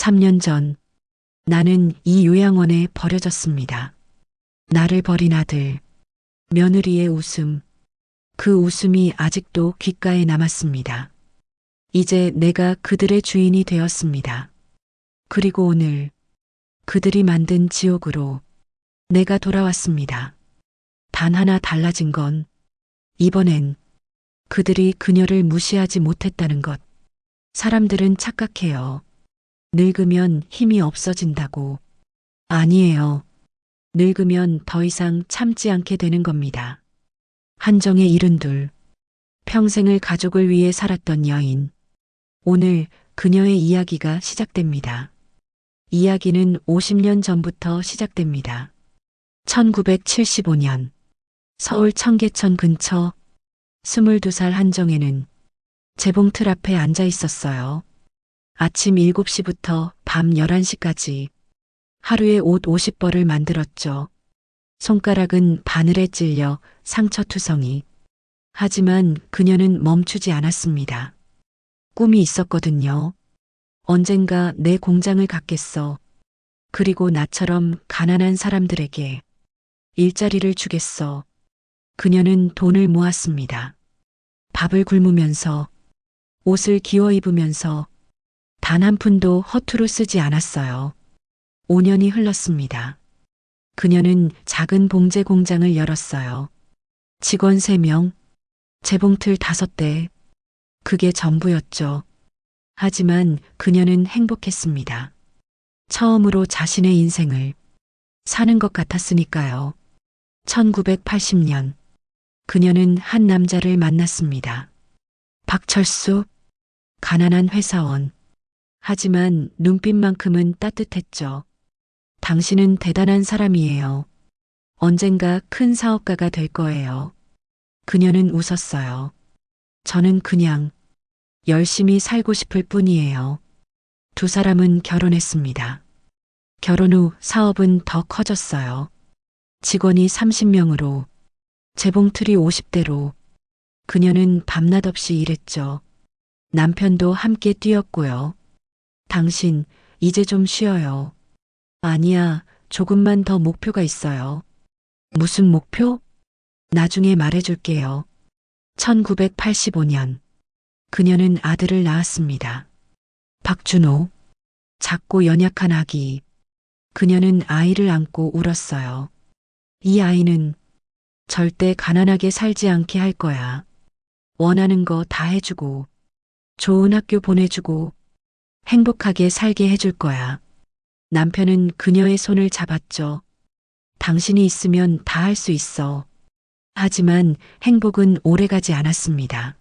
3년 전 나는 이 요양원에 버려졌습니다. 나를 버린 아들, 며느리의 웃음, 그 웃음이 아직도 귓가에 남았습니다. 이제 내가 그들의 주인이 되었습니다. 그리고 오늘 그들이 만든 지옥으로 내가 돌아왔습니다. 단 하나 달라진 건 이번엔 그들이 그녀를 무시하지 못했다는 것. 사람들은 착각해요. 늙으면 힘이 없어진다고. 아니에요. 늙으면 더 이상 참지 않게 되는 겁니다. 한정에 이른 둘. 평생을 가족을 위해 살았던 여인. 오늘 그녀의 이야기가 시작됩니다. 이야기는 50년 전부터 시작됩니다. 1975년 서울 청계천 근처 22살 한정에는 재봉틀 앞에 앉아 있었어요. 아침 7시부터 밤 11시까지 하루에 옷 50벌을 만들었죠. 손가락은 바늘에 찔려 상처투성이. 하지만 그녀는 멈추지 않았습니다. 꿈이 있었거든요. 언젠가 내 공장을 갖겠어. 그리고 나처럼 가난한 사람들에게 일자리를 주겠어. 그녀는 돈을 모았습니다. 밥을 굶으면서, 옷을 기워 입으면서 단 한 푼도 허투루 쓰지 않았어요. 5년이 흘렀습니다. 그녀는 작은 봉제 공장을 열었어요. 직원 3명, 재봉틀 5대. 그게 전부였죠. 하지만 그녀는 행복했습니다. 처음으로 자신의 인생을 사는 것 같았으니까요. 1980년 그녀는 한 남자를 만났습니다. 박철수, 가난한 회사원. 하지만 눈빛만큼은 따뜻했죠. 당신은 대단한 사람이에요. 언젠가 큰 사업가가 될 거예요. 그녀는 웃었어요. 저는 그냥 열심히 살고 싶을 뿐이에요. 두 사람은 결혼했습니다. 결혼 후 사업은 더 커졌어요. 직원이 30명으로, 재봉틀이 50대로. 그녀는 밤낮 없이 일했죠. 남편도 함께 뛰었고요. 당신, 이제 좀 쉬어요. 아니야, 조금만 더 목표가 있어요. 무슨 목표? 나중에 말해줄게요. 1985년. 그녀는 아들을 낳았습니다. 박준호. 작고 연약한 아기. 그녀는 아이를 안고 울었어요. 이 아이는 절대 가난하게 살지 않게 할 거야. 원하는 거 다 해주고, 좋은 학교 보내주고, 행복하게 살게 해줄 거야. 남편은 그녀의 손을 잡았죠. 당신이 있으면 다 할 수 있어. 하지만 행복은 오래가지 않았습니다.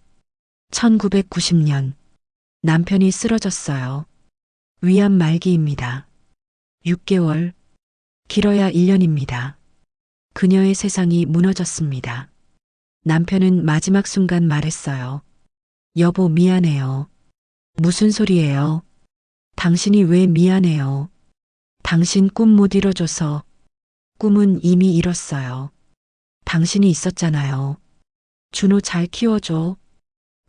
1990년 남편이 쓰러졌어요. 위암 말기입니다. 6개월, 길어야 1년입니다. 그녀의 세상이 무너졌습니다. 남편은 마지막 순간 말했어요. 여보, 미안해요. 무슨 소리예요? 당신이 왜 미안해요? 당신 꿈 못 이뤄줘서. 꿈은 이미 이뤘어요. 당신이 있었잖아요. 준호 잘 키워줘.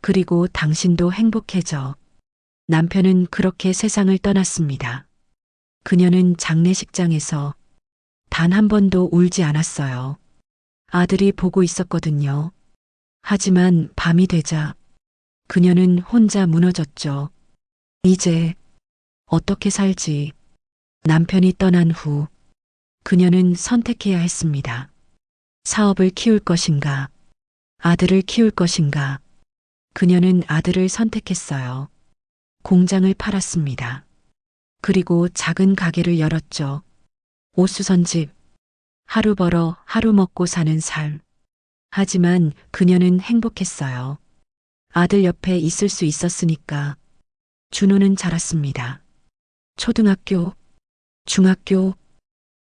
그리고 당신도 행복해져. 남편은 그렇게 세상을 떠났습니다. 그녀는 장례식장에서 단 한 번도 울지 않았어요. 아들이 보고 있었거든요. 하지만 밤이 되자 그녀는 혼자 무너졌죠. 이제 어떻게 살지? 남편이 떠난 후 그녀는 선택해야 했습니다. 사업을 키울 것인가? 아들을 키울 것인가? 그녀는 아들을 선택했어요. 공장을 팔았습니다. 그리고 작은 가게를 열었죠. 오수선집. 하루 벌어 하루 먹고 사는 삶. 하지만 그녀는 행복했어요. 아들 옆에 있을 수 있었으니까. 준호는 자랐습니다. 초등학교, 중학교,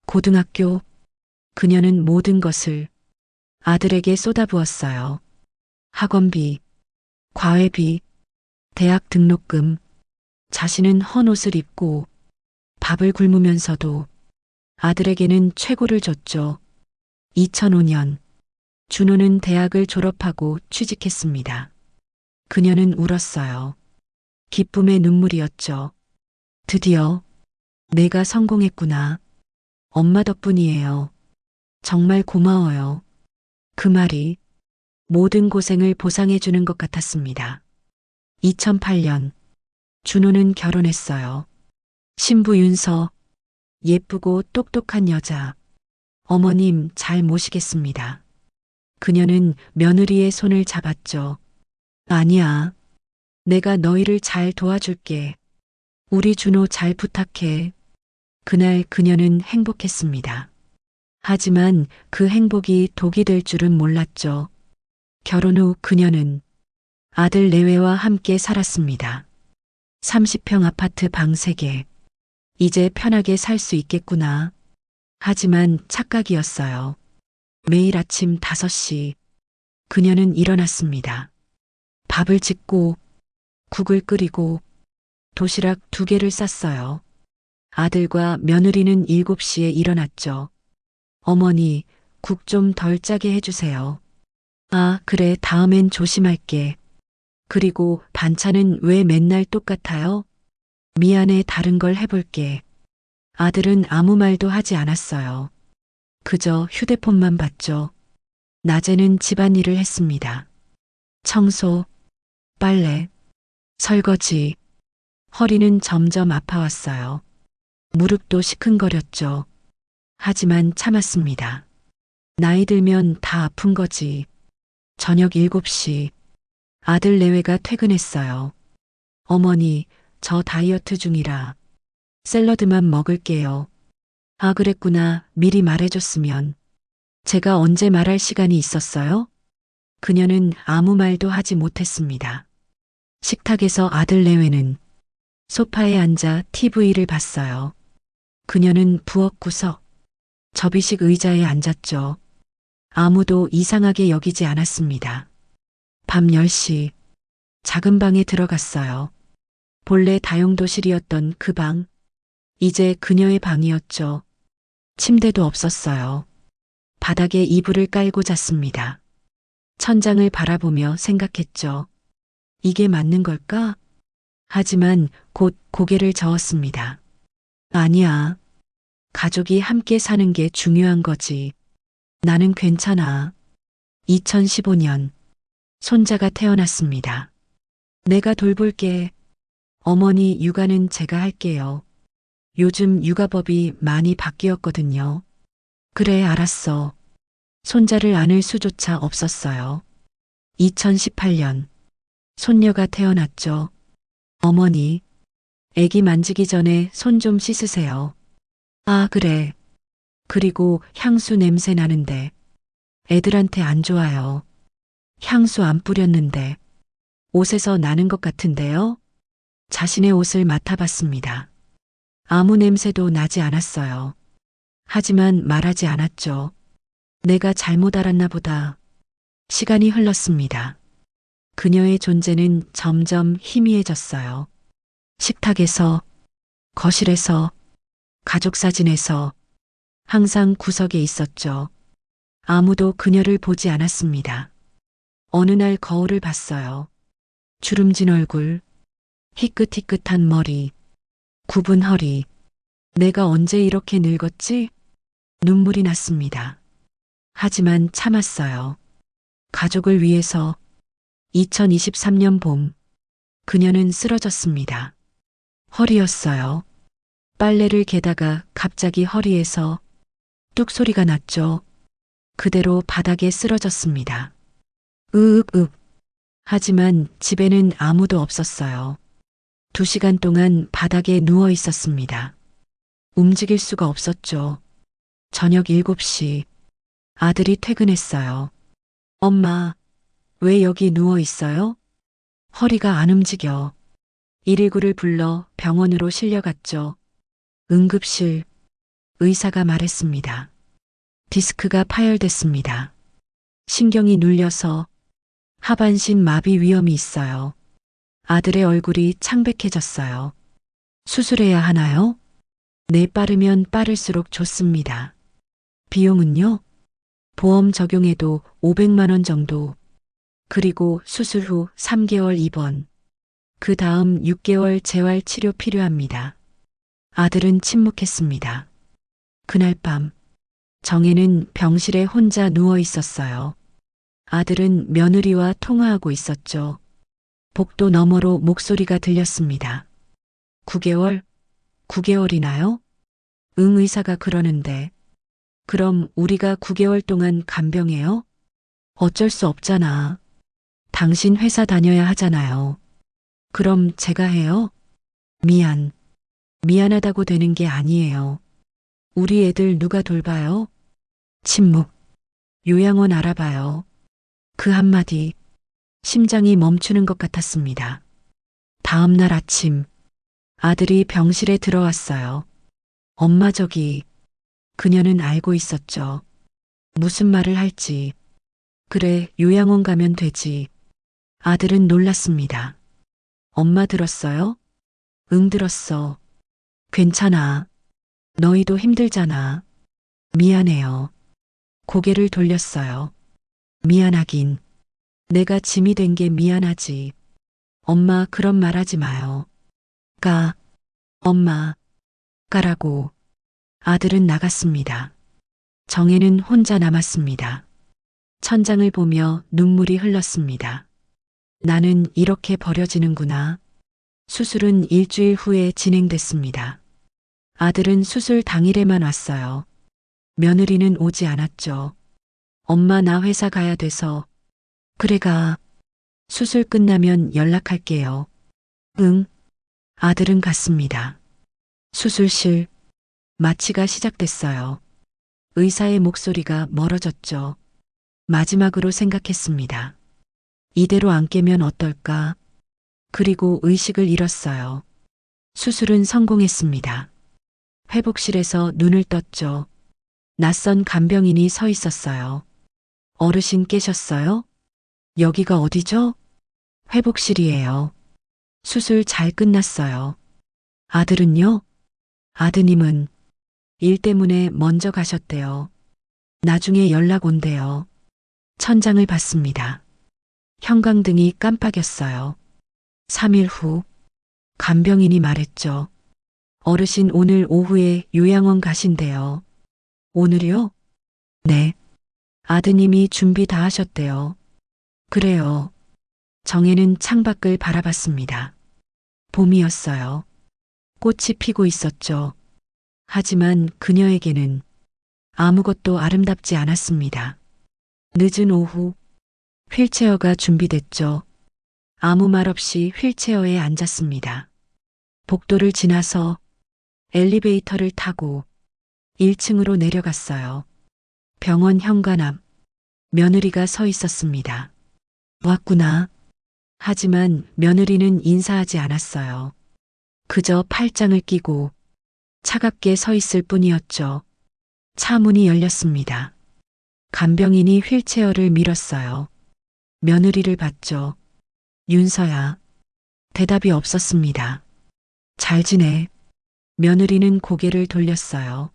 고등학교. 그녀는 모든 것을 아들에게 쏟아부었어요. 학원비, 과외비, 대학 등록금. 자신은 헌 옷을 입고 밥을 굶으면서도 아들에게는 최고를 줬죠. 2005년 준호는 대학을 졸업하고 취직했습니다. 그녀는 울었어요. 기쁨의 눈물이었죠. 드디어 내가 성공했구나. 엄마 덕분이에요. 정말 고마워요. 그 말이 모든 고생을 보상해 주는 것 같았습니다. 2008년 준호는 결혼했어요. 신부 윤서, 예쁘고 똑똑한 여자. 어머님 잘 모시겠습니다. 그녀는 며느리의 손을 잡았죠. 아니야. 내가 너희를 잘 도와줄게. 우리 준호 잘 부탁해. 그날 그녀는 행복했습니다. 하지만 그 행복이 독이 될 줄은 몰랐죠. 결혼 후 그녀는 아들 내외와 함께 살았습니다. 30평 아파트 방 3개. 이제 편하게 살 수 있겠구나. 하지만 착각이었어요. 매일 아침 5시 그녀는 일어났습니다. 밥을 짓고 국을 끓이고 도시락 2개를 쌌어요. 아들과 며느리는 7시에 일어났죠. 어머니, 국 좀 덜 짜게 해주세요. 아, 그래, 다음엔 조심할게. 그리고 반찬은 왜 맨날 똑같아요? 미안해, 다른 걸 해볼게. 아들은 아무 말도 하지 않았어요. 그저 휴대폰만 봤죠. 낮에는 집안일을 했습니다. 청소, 빨래, 설거지. 허리는 점점 아파왔어요. 무릎도 시큰거렸죠. 하지만 참았습니다. 나이 들면 다 아픈 거지. 저녁 7시 아들 내외가 퇴근했어요. 어머니, 저 다이어트 중이라 샐러드만 먹을게요. 아, 그랬구나. 미리 말해줬으면. 제가 언제 말할 시간이 있었어요? 그녀는 아무 말도 하지 못했습니다. 식탁에서 아들 내외는 소파에 앉아 TV를 봤어요. 그녀는 부엌 구석, 접이식 의자에 앉았죠. 아무도 이상하게 여기지 않았습니다. 밤 10시, 작은 방에 들어갔어요. 본래 다용도실이었던 그 방, 이제 그녀의 방이었죠. 침대도 없었어요. 바닥에 이불을 깔고 잤습니다. 천장을 바라보며 생각했죠. 이게 맞는 걸까? 하지만 곧 고개를 저었습니다. 아니야. 가족이 함께 사는 게 중요한 거지. 나는 괜찮아. 2015년 손자가 태어났습니다. 내가 돌볼게. 어머니, 육아는 제가 할게요. 요즘 육아법이 많이 바뀌었거든요. 그래, 알았어. 손자를 안을 수조차 없었어요. 2018년 손녀가 태어났죠. 어머니, 애기 만지기 전에 손 좀 씻으세요. 아, 그래. 그리고 향수 냄새 나는데 애들한테 안 좋아요. 향수 안 뿌렸는데 옷에서 나는 것 같은데요? 자신의 옷을 맡아봤습니다. 아무 냄새도 나지 않았어요. 하지만 말하지 않았죠. 내가 잘못 알았나 보다. 시간이 흘렀습니다. 그녀의 존재는 점점 희미해졌어요. 식탁에서, 거실에서, 가족 사진에서 항상 구석에 있었죠. 아무도 그녀를 보지 않았습니다. 어느 날 거울을 봤어요. 주름진 얼굴, 희끗희끗한 머리, 굽은 허리. 내가 언제 이렇게 늙었지? 눈물이 났습니다. 하지만 참았어요. 가족을 위해서 2023년 봄, 그녀는 쓰러졌습니다. 허리였어요. 빨래를 개다가 갑자기 허리에서 뚝 소리가 났죠. 그대로 바닥에 쓰러졌습니다. 으윽. 하지만 집에는 아무도 없었어요. 2시간 동안 바닥에 누워 있었습니다. 움직일 수가 없었죠. 저녁 7시 아들이 퇴근했어요. 엄마, 왜 여기 누워 있어요? 허리가 안 움직여. 119를 불러 병원으로 실려갔죠. 응급실, 의사가 말했습니다. 디스크가 파열됐습니다. 신경이 눌려서 하반신 마비 위험이 있어요. 아들의 얼굴이 창백해졌어요. 수술해야 하나요? 네, 빠르면 빠를수록 좋습니다. 비용은요? 보험 적용해도 500만 원 정도. 그리고 수술 후 3개월 입원. 그 다음 6개월 재활 치료 필요합니다. 아들은 침묵했습니다. 그날 밤 정혜는 병실에 혼자 누워 있었어요. 아들은 며느리와 통화하고 있었죠. 복도 너머로 목소리가 들렸습니다. 9개월? 9개월이나요? 응, 의사가 그러는데. 그럼 우리가 9개월 동안 간병해요? 어쩔 수 없잖아. 당신 회사 다녀야 하잖아요. 그럼 제가 해요? 미안하다고 되는 게 아니에요. 우리 애들 누가 돌봐요? 침묵. 요양원 알아봐요. 그 한마디, 심장이 멈추는 것 같았습니다. 다음 날 아침, 아들이 병실에 들어왔어요. 엄마 저기, 그녀는 알고 있었죠. 무슨 말을 할지. 그래, 요양원 가면 되지. 아들은 놀랐습니다. 엄마 들었어요? 응, 들었어. 괜찮아. 너희도 힘들잖아. 미안해요. 고개를 돌렸어요. 미안하긴. 내가 짐이 된 게 미안하지. 엄마 그런 말 하지 마요. 엄마, 까라고. 아들은 나갔습니다. 정혜는 혼자 남았습니다. 천장을 보며 눈물이 흘렀습니다. 나는 이렇게 버려지는구나. 수술은 일주일 후에 진행됐습니다. 아들은 수술 당일에만 왔어요. 며느리는 오지 않았죠. 엄마 나 회사 가야 돼서. 그래 가. 수술 끝나면 연락할게요. 응. 아들은 갔습니다. 수술실. 마취가 시작됐어요. 의사의 목소리가 멀어졌죠. 마지막으로 생각했습니다. 이대로 안 깨면 어떨까? 그리고 의식을 잃었어요. 수술은 성공했습니다. 회복실에서 눈을 떴죠. 낯선 간병인이 서 있었어요. 어르신 깨셨어요? 여기가 어디죠? 회복실이에요. 수술 잘 끝났어요. 아들은요? 아드님은 일 때문에 먼저 가셨대요. 나중에 연락 온대요. 천장을 봤습니다. 형광등이 깜빡였어요. 3일 후 간병인이 말했죠. 어르신 오늘 오후에 요양원 가신대요. 오늘이요? 네. 아드님이 준비 다 하셨대요. 그래요. 정혜는 창밖을 바라봤습니다. 봄이었어요. 꽃이 피고 있었죠. 하지만 그녀에게는 아무것도 아름답지 않았습니다. 늦은 오후 휠체어가 준비됐죠. 아무 말 없이 휠체어에 앉았습니다. 복도를 지나서 엘리베이터를 타고 1층으로 내려갔어요. 병원 현관 앞 며느리가 서 있었습니다. 왔구나. 하지만 며느리는 인사하지 않았어요. 그저 팔짱을 끼고 차갑게 서 있을 뿐이었죠. 차 문이 열렸습니다. 간병인이 휠체어를 밀었어요. 며느리를 봤죠. 윤서야. 대답이 없었습니다. 잘 지내. 며느리는 고개를 돌렸어요.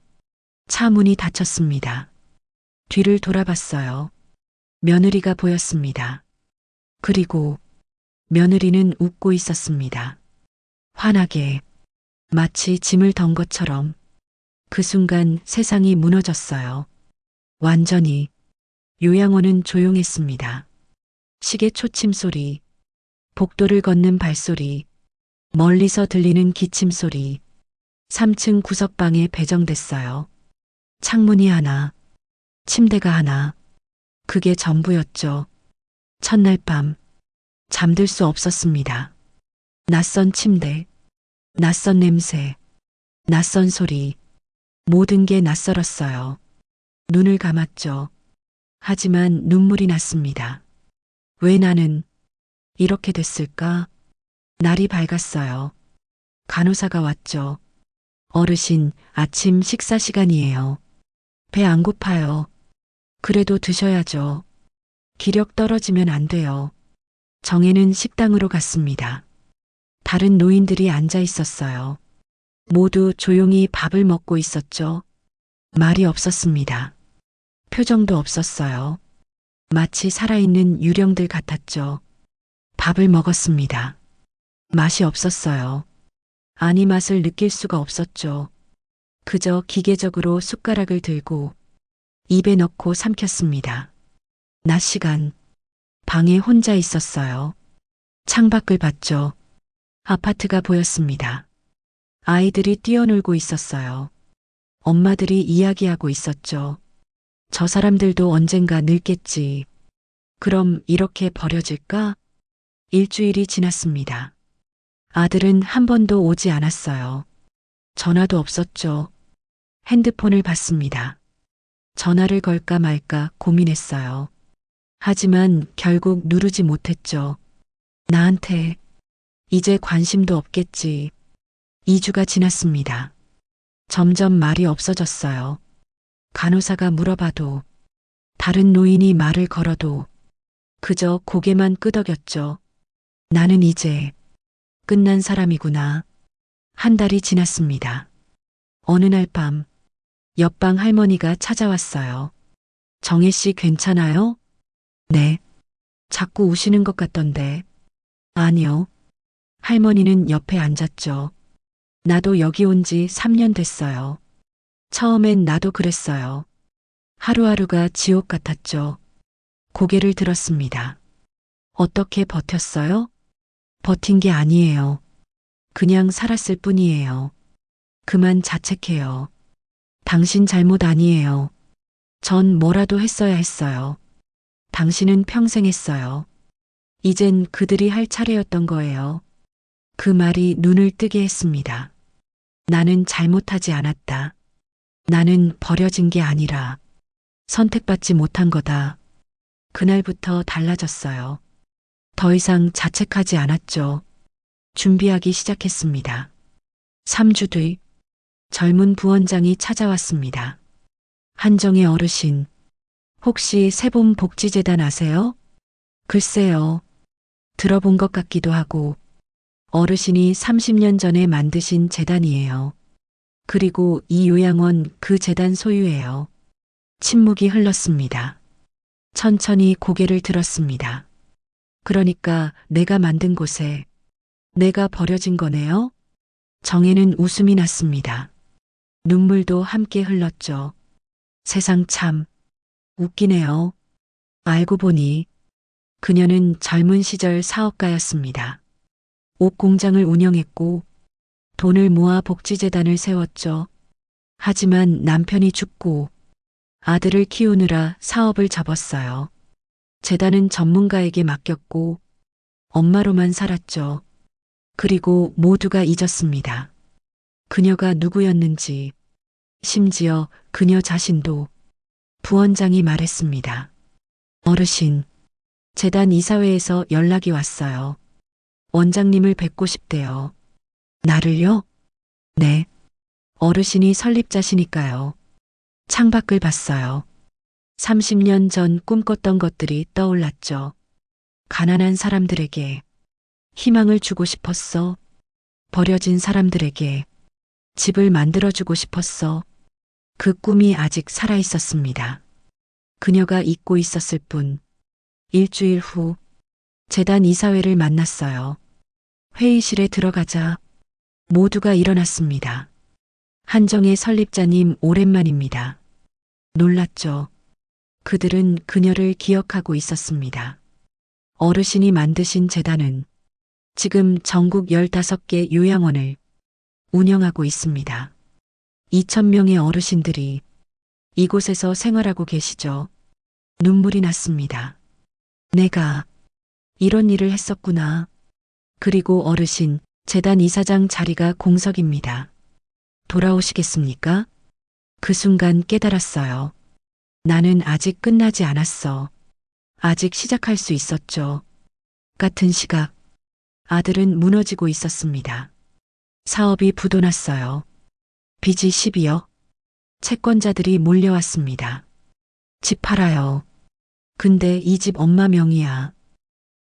차 문이 닫혔습니다. 뒤를 돌아봤어요. 며느리가 보였습니다. 그리고 며느리는 웃고 있었습니다. 환하게, 마치 짐을 던 것처럼. 그 순간 세상이 무너졌어요. 완전히. 요양원은 조용했습니다. 시계 초침 소리, 복도를 걷는 발소리, 멀리서 들리는 기침 소리. 3층 구석방에 배정됐어요. 창문이 하나, 침대가 하나. 그게 전부였죠. 첫날 밤, 잠들 수 없었습니다. 낯선 침대, 낯선 냄새, 낯선 소리. 모든 게 낯설었어요. 눈을 감았죠. 하지만 눈물이 났습니다. 왜 나는 이렇게 됐을까? 날이 밝았어요. 간호사가 왔죠. 어르신, 아침 식사 시간이에요. 배 안 고파요. 그래도 드셔야죠. 기력 떨어지면 안 돼요. 정혜는 식당으로 갔습니다. 다른 노인들이 앉아 있었어요. 모두 조용히 밥을 먹고 있었죠. 말이 없었습니다. 표정도 없었어요. 마치 살아있는 유령들 같았죠. 밥을 먹었습니다. 맛이 없었어요. 아니 맛을 느낄 수가 없었죠. 그저 기계적으로 숟가락을 들고 입에 넣고 삼켰습니다. 낮 시간 방에 혼자 있었어요. 창밖을 봤죠. 아파트가 보였습니다. 아이들이 뛰어놀고 있었어요. 엄마들이 이야기하고 있었죠. 저 사람들도 언젠가 늙겠지. 그럼 이렇게 버려질까? 일주일이 지났습니다. 아들은 한 번도 오지 않았어요. 전화도 없었죠. 핸드폰을 봤습니다. 전화를 걸까 말까 고민했어요. 하지만 결국 누르지 못했죠. 나한테 이제 관심도 없겠지. 2주가 지났습니다. 점점 말이 없어졌어요. 간호사가 물어봐도, 다른 노인이 말을 걸어도 그저 고개만 끄덕였죠. 나는 이제 끝난 사람이구나. 한 달이 지났습니다. 어느 날 밤, 옆방 할머니가 찾아왔어요. 정혜 씨 괜찮아요? 네. 자꾸 우시는 것 같던데. 아니요. 할머니는 옆에 앉았죠. 나도 여기 온 지 3년 됐어요. 처음엔 나도 그랬어요. 하루하루가 지옥 같았죠. 고개를 들었습니다. 어떻게 버텼어요? 버틴 게 아니에요. 그냥 살았을 뿐이에요. 그만 자책해요. 당신 잘못 아니에요. 전 뭐라도 했어야 했어요. 당신은 평생 했어요. 이젠 그들이 할 차례였던 거예요. 그 말이 눈을 뜨게 했습니다. 나는 잘못하지 않았다. 나는 버려진 게 아니라 선택받지 못한 거다. 그날부터 달라졌어요. 더 이상 자책하지 않았죠. 준비하기 시작했습니다. 3주 뒤 젊은 부원장이 찾아왔습니다. 한정의 어르신, 혹시 세봄복지재단 아세요? 글쎄요. 들어본 것 같기도 하고 어르신이 30년 전에 만드신 재단이에요. 그리고 이 요양원 그 재단 소유예요. 침묵이 흘렀습니다. 천천히 고개를 들었습니다. 그러니까 내가 만든 곳에 내가 버려진 거네요? 정혜는 웃음이 났습니다. 눈물도 함께 흘렀죠. 세상 참 웃기네요. 알고 보니 그녀는 젊은 시절 사업가였습니다. 옷 공장을 운영했고 돈을 모아 복지재단을 세웠죠. 하지만 남편이 죽고 아들을 키우느라 사업을 접었어요. 재단은 전문가에게 맡겼고 엄마로만 살았죠. 그리고 모두가 잊었습니다. 그녀가 누구였는지, 심지어 그녀 자신도. 부원장이 말했습니다. 어르신, 재단 이사회에서 연락이 왔어요. 원장님을 뵙고 싶대요. 나를요? 네. 어르신이 설립자시니까요. 창밖을 봤어요. 30년 전 꿈꿨던 것들이 떠올랐죠. 가난한 사람들에게 희망을 주고 싶었어. 버려진 사람들에게 집을 만들어주고 싶었어. 그 꿈이 아직 살아 있었습니다. 그녀가 잊고 있었을 뿐. 일주일 후 재단 이사회를 만났어요. 회의실에 들어가자 모두가 일어났습니다. 한정의 설립자님 오랜만입니다. 놀랐죠. 그들은 그녀를 기억하고 있었습니다. 어르신이 만드신 재단은 지금 전국 15개 요양원을 운영하고 있습니다. 2,000명의 어르신들이 이곳에서 생활하고 계시죠. 눈물이 났습니다. 내가 이런 일을 했었구나. 그리고 어르신, 재단 이사장 자리가 공석입니다. 돌아오시겠습니까? 그 순간 깨달았어요. 나는 아직 끝나지 않았어. 아직 시작할 수 있었죠. 같은 시각, 아들은 무너지고 있었습니다. 사업이 부도났어요. 빚이 10이요. 채권자들이 몰려왔습니다. 집 팔아요. 근데 이 집 엄마 명의야.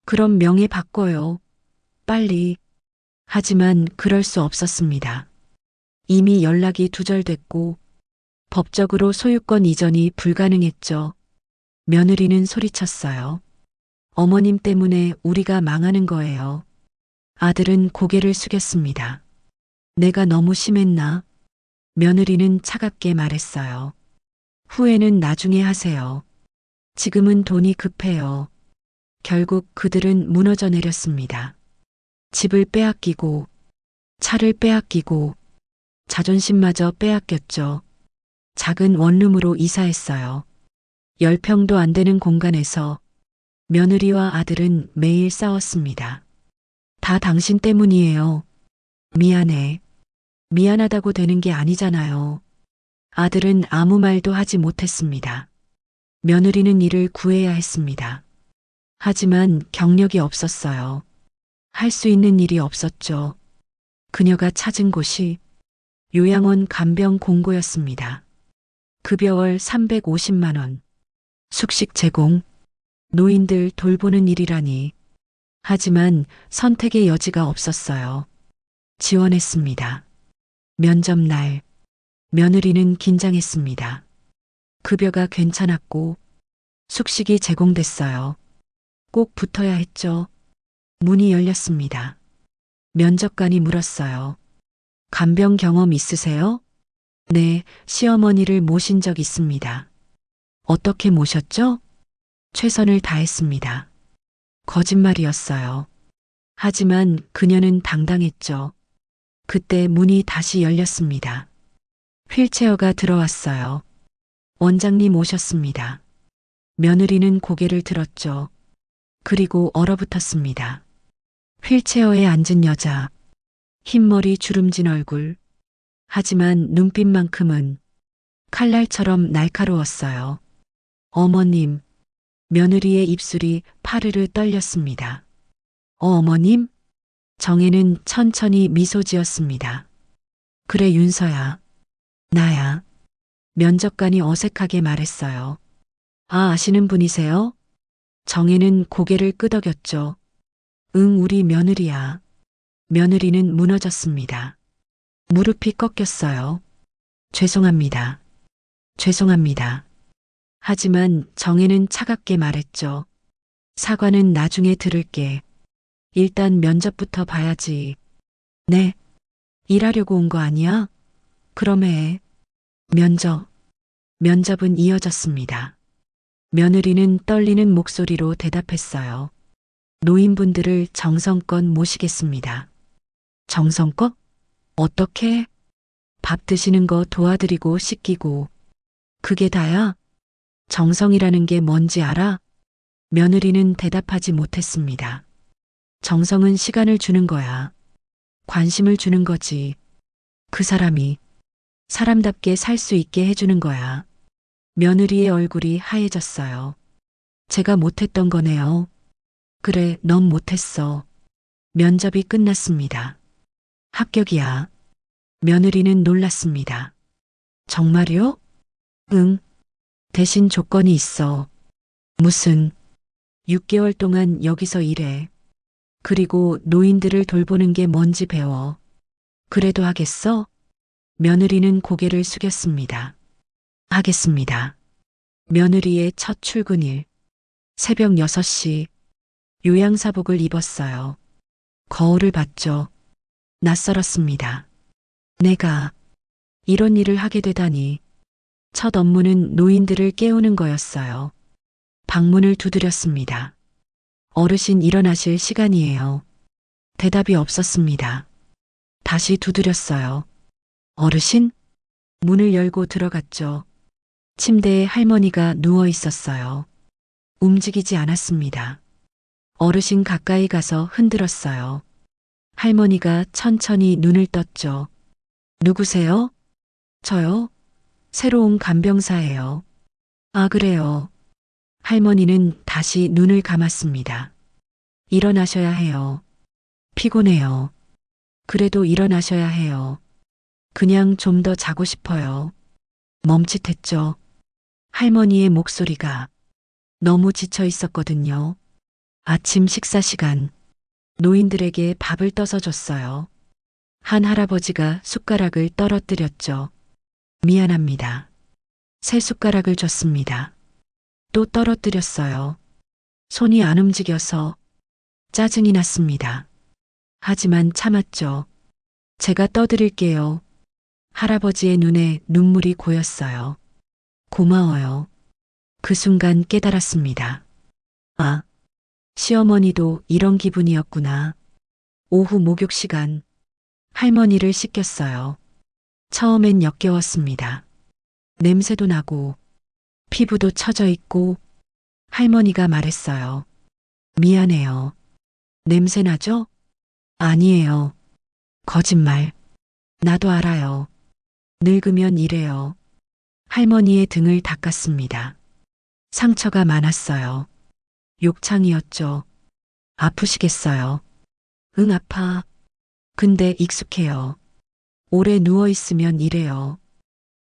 그럼 명의 바꿔요. 빨리. 하지만 그럴 수 없었습니다. 이미 연락이 두절됐고 법적으로 소유권 이전이 불가능했죠. 며느리는 소리쳤어요. 어머님 때문에 우리가 망하는 거예요. 아들은 고개를 숙였습니다. 내가 너무 심했나? 며느리는 차갑게 말했어요. 후회는 나중에 하세요. 지금은 돈이 급해요. 결국 그들은 무너져 내렸습니다. 집을 빼앗기고, 차를 빼앗기고, 자존심마저 빼앗겼죠. 작은 원룸으로 이사했어요. 10평도 안 되는 공간에서 며느리와 아들은 매일 싸웠습니다. 다 당신 때문이에요. 미안해. 미안하다고 되는 게 아니잖아요. 아들은 아무 말도 하지 못했습니다. 며느리는 일을 구해야 했습니다. 하지만 경력이 없었어요. 할 수 있는 일이 없었죠. 그녀가 찾은 곳이 요양원 간병 공고였습니다. 급여월 350만 원. 숙식 제공. 노인들 돌보는 일이라니. 하지만 선택의 여지가 없었어요. 지원했습니다. 면접 날. 며느리는 긴장했습니다. 급여가 괜찮았고 숙식이 제공됐어요. 꼭 붙어야 했죠. 문이 열렸습니다. 면접관이 물었어요. 간병 경험 있으세요? 네, 시어머니를 모신 적 있습니다. 어떻게 모셨죠? 최선을 다했습니다. 거짓말이었어요. 하지만 그녀는 당당했죠. 그때 문이 다시 열렸습니다. 휠체어가 들어왔어요. 원장님 오셨습니다. 며느리는 고개를 들었죠. 그리고 얼어붙었습니다. 휠체어에 앉은 여자. 흰머리 주름진 얼굴. 하지만 눈빛만큼은 칼날처럼 날카로웠어요. 어머님. 며느리의 입술이 파르르 떨렸습니다. 어머님? 정혜는 천천히 미소 지었습니다. 그래 윤서야. 나야. 면접관이 어색하게 말했어요. 아, 아시는 분이세요? 정혜는 고개를 끄덕였죠. 응, 우리 며느리야. 며느리는 무너졌습니다. 무릎이 꺾였어요. 죄송합니다. 죄송합니다. 하지만 정혜는 차갑게 말했죠. 사과는 나중에 들을게. 일단 면접부터 봐야지. 네. 일하려고 온 거 아니야? 그럼 해. 면접은 이어졌습니다. 며느리는 떨리는 목소리로 대답했어요. 노인분들을 정성껏 모시겠습니다. 정성껏? 어떻게? 밥 드시는 거 도와드리고 씻기고. 그게 다야? 정성이라는 게 뭔지 알아? 며느리는 대답하지 못했습니다. 정성은 시간을 주는 거야. 관심을 주는 거지. 그 사람이 사람답게 살 수 있게 해주는 거야. 며느리의 얼굴이 하얘졌어요. 제가 못했던 거네요. 그래, 넌 못했어. 면접이 끝났습니다. 합격이야. 며느리는 놀랐습니다. 정말요? 응. 대신 조건이 있어. 무슨? 6개월 동안 여기서 일해. 그리고 노인들을 돌보는 게 뭔지 배워. 그래도 하겠어? 며느리는 고개를 숙였습니다. 하겠습니다. 며느리의 첫 출근일. 새벽 6시. 요양사복을 입었어요. 거울을 봤죠. 낯설었습니다. 내가 이런 일을 하게 되다니. 첫 업무는 노인들을 깨우는 거였어요. 방문을 두드렸습니다. 어르신 일어나실 시간이에요. 대답이 없었습니다. 다시 두드렸어요. 어르신? 문을 열고 들어갔죠. 침대에 할머니가 누워 있었어요. 움직이지 않았습니다. 어르신 가까이 가서 흔들었어요. 할머니가 천천히 눈을 떴죠. 누구세요? 저요? 새로운 간병사예요. 아, 그래요. 할머니는 다시 눈을 감았습니다. 일어나셔야 해요. 피곤해요. 그래도 일어나셔야 해요. 그냥 좀 더 자고 싶어요. 멈칫했죠. 할머니의 목소리가 너무 지쳐 있었거든요. 아침 식사 시간. 노인들에게 밥을 떠서 줬어요. 한 할아버지가 숟가락을 떨어뜨렸죠. 미안합니다. 새 숟가락을 줬습니다. 또 떨어뜨렸어요. 손이 안 움직여서 짜증이 났습니다. 하지만 참았죠. 제가 떠드릴게요. 할아버지의 눈에 눈물이 고였어요. 고마워요. 그 순간 깨달았습니다. 아, 시어머니도 이런 기분이었구나. 오후 목욕 시간, 할머니를 씻겼어요. 처음엔 역겨웠습니다. 냄새도 나고, 피부도 처져 있고, 할머니가 말했어요. 미안해요. 냄새 나죠? 아니에요. 거짓말. 나도 알아요. 늙으면 이래요. 할머니의 등을 닦았습니다. 상처가 많았어요. 욕창이었죠. 아프시겠어요. 응, 아파. 근데 익숙해요. 오래 누워있으면 이래요.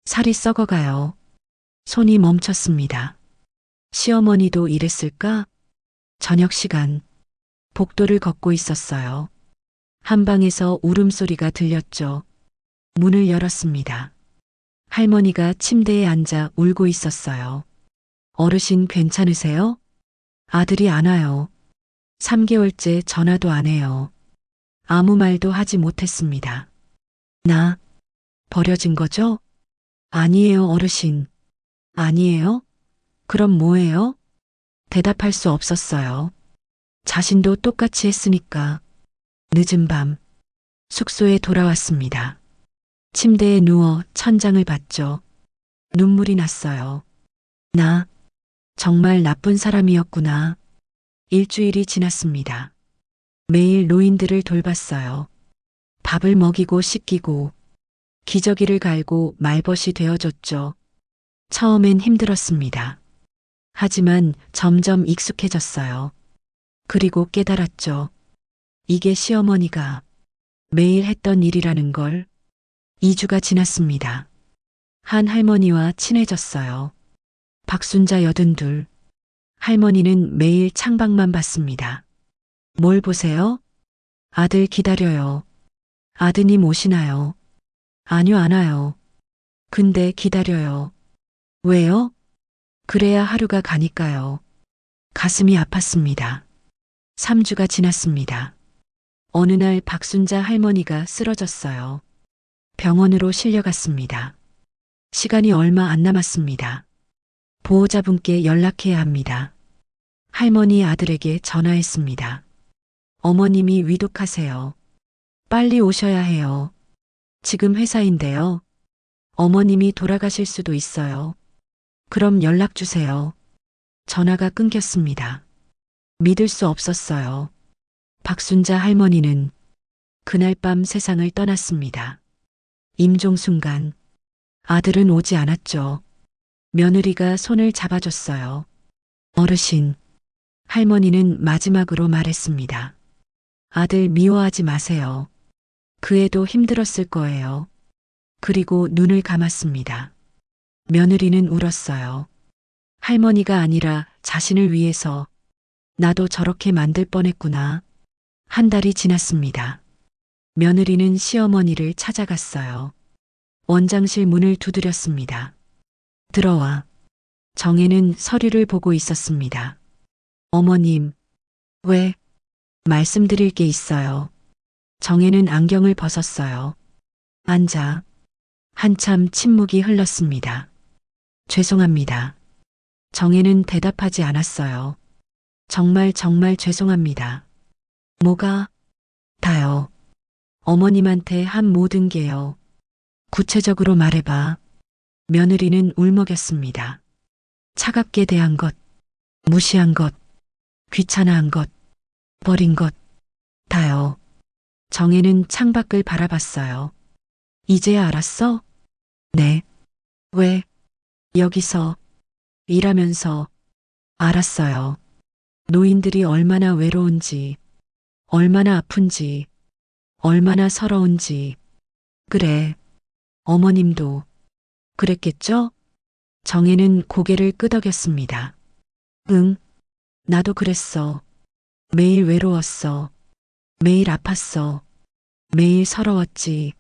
살이 썩어가요. 손이 멈췄습니다. 시어머니도 이랬을까? 저녁 시간, 복도를 걷고 있었어요. 한방에서 울음소리가 들렸죠. 문을 열었습니다. 할머니가 침대에 앉아 울고 있었어요. 어르신 괜찮으세요? 아들이 안 와요. 3개월째 전화도 안 해요. 아무 말도 하지 못했습니다. 나 버려진 거죠? 아니에요, 어르신. 아니에요? 그럼 뭐예요? 대답할 수 없었어요. 자신도 똑같이 했으니까. 늦은 밤, 숙소에 돌아왔습니다. 침대에 누워 천장을 봤죠. 눈물이 났어요. 나 정말 나쁜 사람이었구나. 일주일이 지났습니다. 매일 노인들을 돌봤어요. 밥을 먹이고 씻기고 기저귀를 갈고 말벗이 되어줬죠. 처음엔 힘들었습니다. 하지만 점점 익숙해졌어요. 그리고 깨달았죠. 이게 시어머니가 매일 했던 일이라는 걸. 2주가 지났습니다. 한 할머니와 친해졌어요. 박순자 82. 할머니는 매일 창밖만 봤습니다. 뭘 보세요? 아들 기다려요. 아드님 오시나요? 아니요, 안 와요. 근데 기다려요. 왜요? 그래야 하루가 가니까요. 가슴이 아팠습니다. 3주가 지났습니다. 어느 날 박순자 할머니가 쓰러졌어요. 병원으로 실려갔습니다. 시간이 얼마 안 남았습니다. 보호자분께 연락해야 합니다. 할머니 아들에게 전화했습니다. 어머님이 위독하세요. 빨리 오셔야 해요. 지금 회사인데요. 어머님이 돌아가실 수도 있어요. 그럼 연락 주세요. 전화가 끊겼습니다. 믿을 수 없었어요. 박순자 할머니는 그날 밤 세상을 떠났습니다. 임종 순간 아들은 오지 않았죠. 며느리가 손을 잡아줬어요. 어르신, 할머니는 마지막으로 말했습니다. 아들 미워하지 마세요. 그 애도 힘들었을 거예요. 그리고 눈을 감았습니다. 며느리는 울었어요. 할머니가 아니라 자신을 위해서 나도 저렇게 만들 뻔했구나. 한 달이 지났습니다. 며느리는 시어머니를 찾아갔어요. 원장실 문을 두드렸습니다. 들어와. 정혜는 서류를 보고 있었습니다. 어머님, 왜? 말씀드릴 게 있어요. 정혜는 안경을 벗었어요. 앉아. 한참 침묵이 흘렀습니다. 죄송합니다. 정혜는 대답하지 않았어요. 정말 죄송합니다. 뭐가? 다요. 어머님한테 한 모든 게요. 구체적으로 말해봐. 며느리는 울먹였습니다. 차갑게 대한 것, 무시한 것, 귀찮아한 것, 버린 것, 다요. 정혜는 창밖을 바라봤어요. 이제야 알았어? 네. 왜? 여기서, 일하면서, 알았어요. 노인들이 얼마나 외로운지, 얼마나 아픈지, 얼마나 서러운지. 그래. 어머님도 그랬겠죠? 정혜는 고개를 끄덕였습니다. 응, 나도 그랬어. 매일 외로웠어. 매일 아팠어. 매일 서러웠지.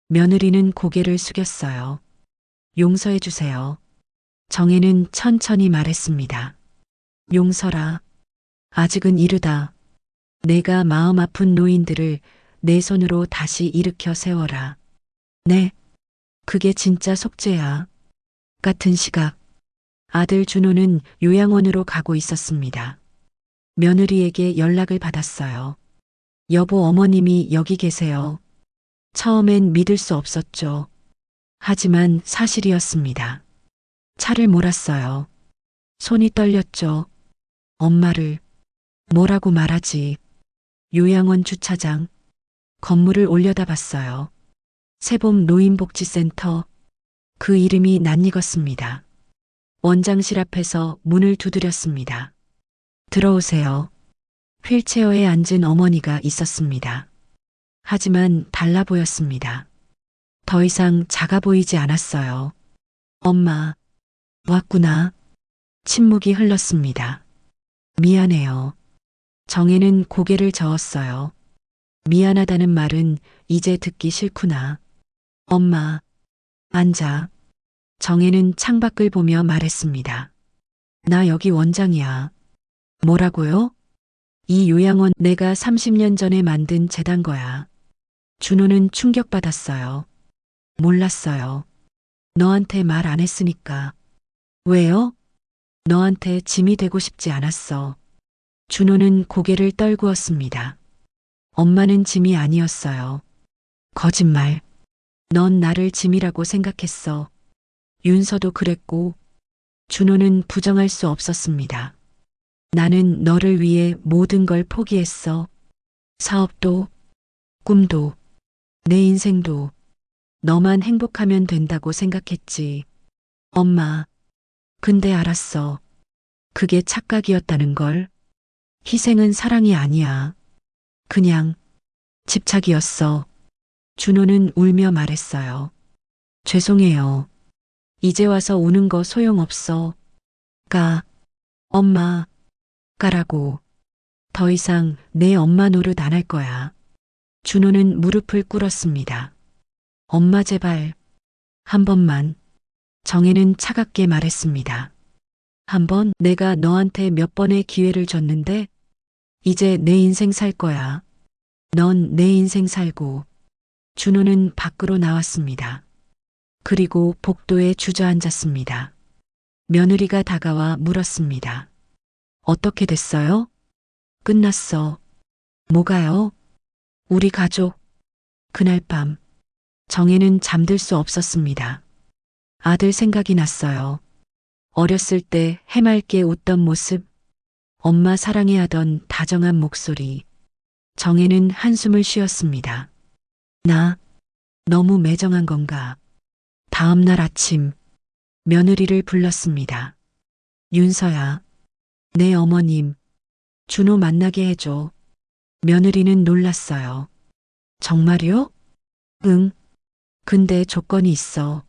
며느리는 고개를 숙였어요. 용서해 주세요. 정혜는 천천히 말했습니다. 용서라. 아직은 이르다. 내가 마음 아픈 노인들을 내 손으로 다시 일으켜 세워라. 네, 그게 진짜 속죄야. 같은 시각, 아들 준호는 요양원으로 가고 있었습니다. 며느리에게 연락을 받았어요. 여보, 어머님이 여기 계세요. 처음엔 믿을 수 없었죠. 하지만 사실이었습니다. 차를 몰았어요. 손이 떨렸죠. 엄마를 뭐라고 말하지? 요양원 주차장, 건물을 올려다봤어요. 세봄 노인복지센터, 그 이름이 낯익었습니다. 원장실 앞에서 문을 두드렸습니다. 들어오세요. 휠체어에 앉은 어머니가 있었습니다. 하지만 달라 보였습니다. 더 이상 작아 보이지 않았어요. 엄마, 왔구나. 침묵이 흘렀습니다. 미안해요. 정혜는 고개를 저었어요. 미안하다는 말은 이제 듣기 싫구나. 엄마, 앉아. 정혜는 창밖을 보며 말했습니다. 나 여기 원장이야. 뭐라고요? 이 요양원 내가 30년 전에 만든 재단 거야. 준호는 충격받았어요. 몰랐어요. 너한테 말 안 했으니까. 왜요? 너한테 짐이 되고 싶지 않았어. 준호는 고개를 떨구었습니다. 엄마는 짐이 아니었어요. 거짓말. 넌 나를 짐이라고 생각했어. 윤서도 그랬고, 준호는 부정할 수 없었습니다. 나는 너를 위해 모든 걸 포기했어. 사업도, 꿈도, 내 인생도 너만 행복하면 된다고 생각했지. 엄마, 근데 알았어. 그게 착각이었다는 걸. 희생은 사랑이 아니야. 그냥 집착이었어. 준호는 울며 말했어요. 죄송해요. 이제 와서 우는 거 소용없어. 엄마, 가라고. 더 이상 내 엄마 노릇 안 할 거야. 준호는 무릎을 꿇었습니다. 엄마 제발, 한 번만. 정혜는 차갑게 말했습니다. 한 번 내가 너한테 몇 번의 기회를 줬는데, 이제 내 인생 살 거야. 넌 내 인생 살고. 준호는 밖으로 나왔습니다. 그리고 복도에 주저앉았습니다. 며느리가 다가와 물었습니다. 어떻게 됐어요? 끝났어. 뭐가요? 우리 가족. 그날 밤, 정혜는 잠들 수 없었습니다. 아들 생각이 났어요. 어렸을 때 해맑게 웃던 모습, 엄마 사랑해하던 다정한 목소리. 정혜는 한숨을 쉬었습니다. 나 너무 매정한 건가? 다음 날 아침, 며느리를 불렀습니다. 윤서야, 내 어머님, 준호 만나게 해줘. 며느리는 놀랐어요. 정말요? 응. 근데 조건이 있어.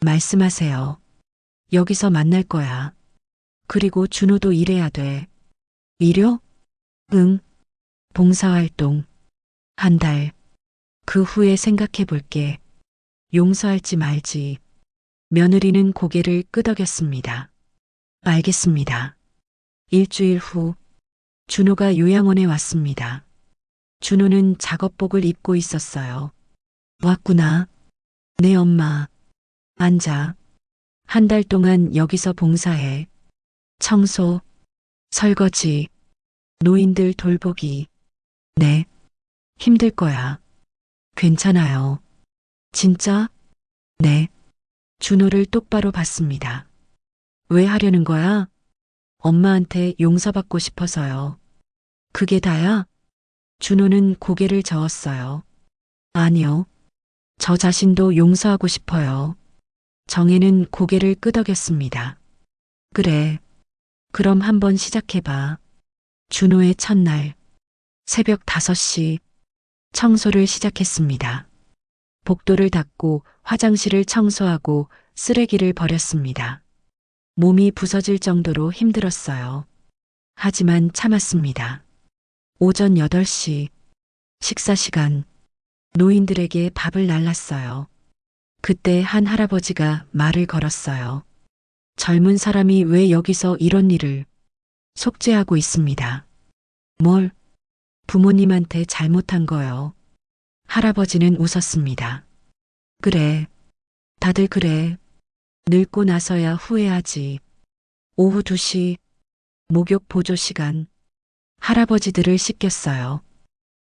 말씀하세요. 여기서 만날 거야. 그리고 준호도 일해야 돼. 일요? 응. 봉사활동. 한 달. 그 후에 생각해 볼게. 용서할지 말지. 며느리는 고개를 끄덕였습니다. 알겠습니다. 일주일 후, 준호가 요양원에 왔습니다. 준호는 작업복을 입고 있었어요. 왔구나. 내 엄마. 앉아. 한 달 동안 여기서 봉사해. 청소, 설거지, 노인들 돌보기. 네. 힘들 거야. 괜찮아요. 진짜? 네. 준호를 똑바로 봤습니다. 왜 하려는 거야? 엄마한테 용서받고 싶어서요. 그게 다야? 준호는 고개를 저었어요. 아니요. 저 자신도 용서하고 싶어요. 정혜는 고개를 끄덕였습니다. 그래. 그럼 한번 시작해봐. 준호의 첫날, 새벽 5시, 청소를 시작했습니다. 복도를 닦고 화장실을 청소하고 쓰레기를 버렸습니다. 몸이 부서질 정도로 힘들었어요. 하지만 참았습니다. 오전 8시, 식사 시간, 노인들에게 밥을 날랐어요. 그때 한 할아버지가 말을 걸었어요. 젊은 사람이 왜 여기서 이런 일을 속죄하고 있습니다. 뭘? 부모님한테 잘못한 거요. 할아버지는 웃었습니다. 그래, 다들 그래. 늙고 나서야 후회하지. 오후 2시, 목욕 보조 시간. 할아버지들을 씻겼어요.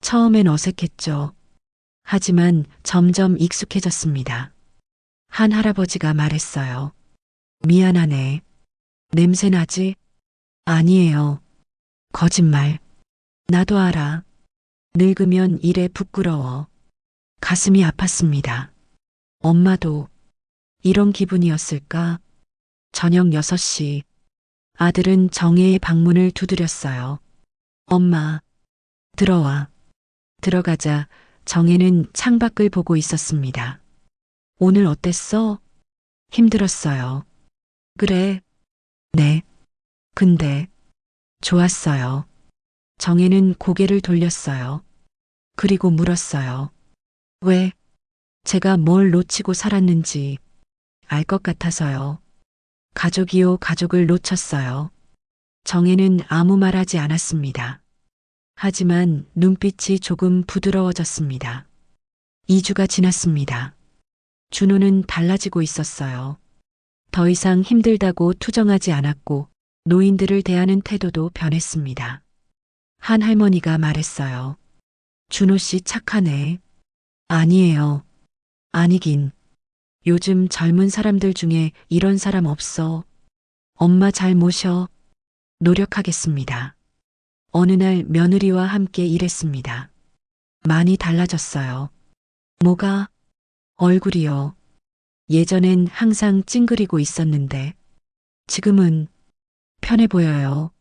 처음엔 어색했죠. 하지만 점점 익숙해졌습니다. 한 할아버지가 말했어요. 미안하네. 냄새 나지? 아니에요. 거짓말. 나도 알아. 늙으면 이래 부끄러워. 가슴이 아팠습니다. 엄마도 이런 기분이었을까? 저녁 6시. 아들은 정혜의 방문을 두드렸어요. 엄마, 들어와. 들어가자 정혜는 창밖을 보고 있었습니다. 오늘 어땠어? 힘들었어요. 그래. 네. 근데 좋았어요. 정혜는 고개를 돌렸어요. 그리고 물었어요. 왜? 제가 뭘 놓치고 살았는지 알 것 같아서요. 가족이요, 가족을 놓쳤어요. 정혜는 아무 말 하지 않았습니다. 하지만 눈빛이 조금 부드러워졌습니다. 2주가 지났습니다. 준호는 달라지고 있었어요. 더 이상 힘들다고 투정하지 않았고 노인들을 대하는 태도도 변했습니다. 한 할머니가 말했어요. 준호 씨 착하네. 아니에요. 아니긴. 요즘 젊은 사람들 중에 이런 사람 없어. 엄마 잘 모셔. 노력하겠습니다. 어느 날 며느리와 함께 일했습니다. 많이 달라졌어요. 뭐가? 얼굴이요. 예전엔 항상 찡그리고 있었는데 지금은 편해 보여요.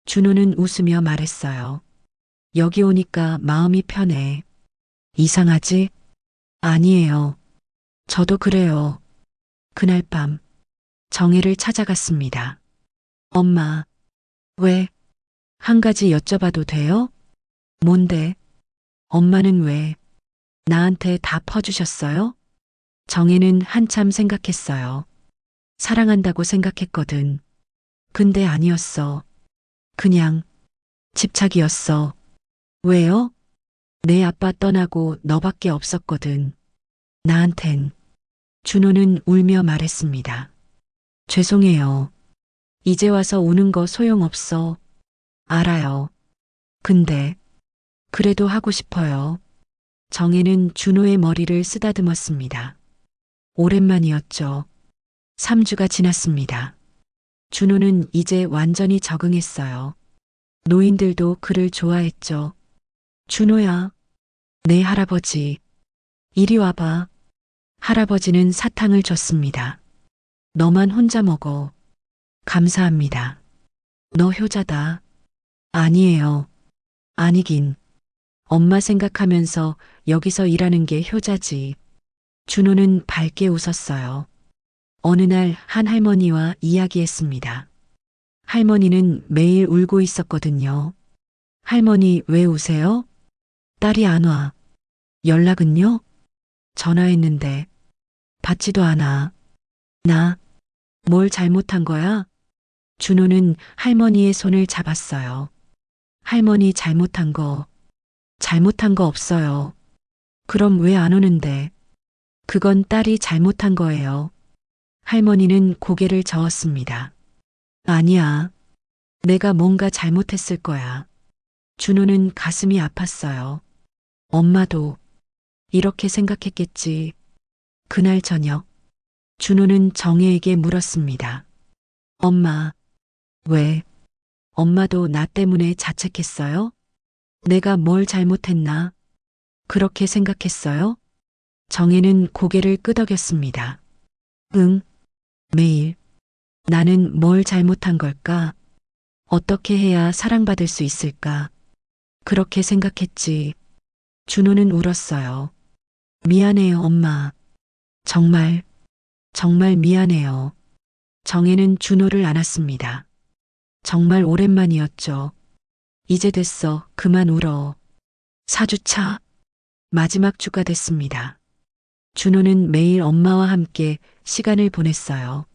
준호는 웃으며 말했어요. 여기 오니까 마음이 편해. 이상하지? 아니에요. 저도 그래요. 그날 밤 정혜를 찾아갔습니다. 엄마, 왜? 한 가지 여쭤봐도 돼요? 뭔데? 엄마는 왜 나한테 다 퍼주셨어요? 정혜는 한참 생각했어요. 사랑한다고 생각했거든. 근데 아니었어. 그냥 집착이었어. 왜요? 내 아빠 떠나고 너밖에 없었거든. 나한텐. 준호는 울며 말했습니다. 죄송해요. 이제 와서 우는 거 소용없어. 알아요. 근데 그래도 하고 싶어요. 정혜는 준호의 머리를 쓰다듬었습니다. 오랜만이었죠. 3주가 지났습니다. 준호는 이제 완전히 적응했어요. 노인들도 그를 좋아했죠. 준호야, 내 할아버지. 이리 와봐. 할아버지는 사탕을 줬습니다. 너만 혼자 먹어. 감사합니다. 너 효자다. 아니에요. 아니긴. 엄마 생각하면서 여기서 일하는 게 효자지. 준호는 밝게 웃었어요. 어느 날 한 할머니와 이야기했습니다. 할머니는 매일 울고 있었거든요. 할머니 왜 우세요? 딸이 안 와. 연락은요? 전화했는데 받지도 않아. 나 뭘 잘못한 거야? 준호는 할머니의 손을 잡았어요. 할머니 잘못한 거 없어요. 그럼 왜 안 오는데? 그건 딸이 잘못한 거예요. 할머니는 고개를 저었습니다. 아니야. 내가 뭔가 잘못했을 거야. 준호는 가슴이 아팠어요. 엄마도 이렇게 생각했겠지. 그날 저녁, 준호는 정혜에게 물었습니다. 엄마, 왜? 엄마도 나 때문에 자책했어요? 내가 뭘 잘못했나? 그렇게 생각했어요? 정혜는 고개를 끄덕였습니다. 응, 매일. 나는 뭘 잘못한 걸까? 어떻게 해야 사랑받을 수 있을까? 그렇게 생각했지. 준호는 울었어요. 미안해요, 엄마. 정말, 정말 미안해요. 정혜는 준호를 안았습니다. 정말 오랜만이었죠. 이제 됐어. 그만 울어. 4주차. 마지막 주가 됐습니다. 준호는 매일 엄마와 함께 시간을 보냈어요.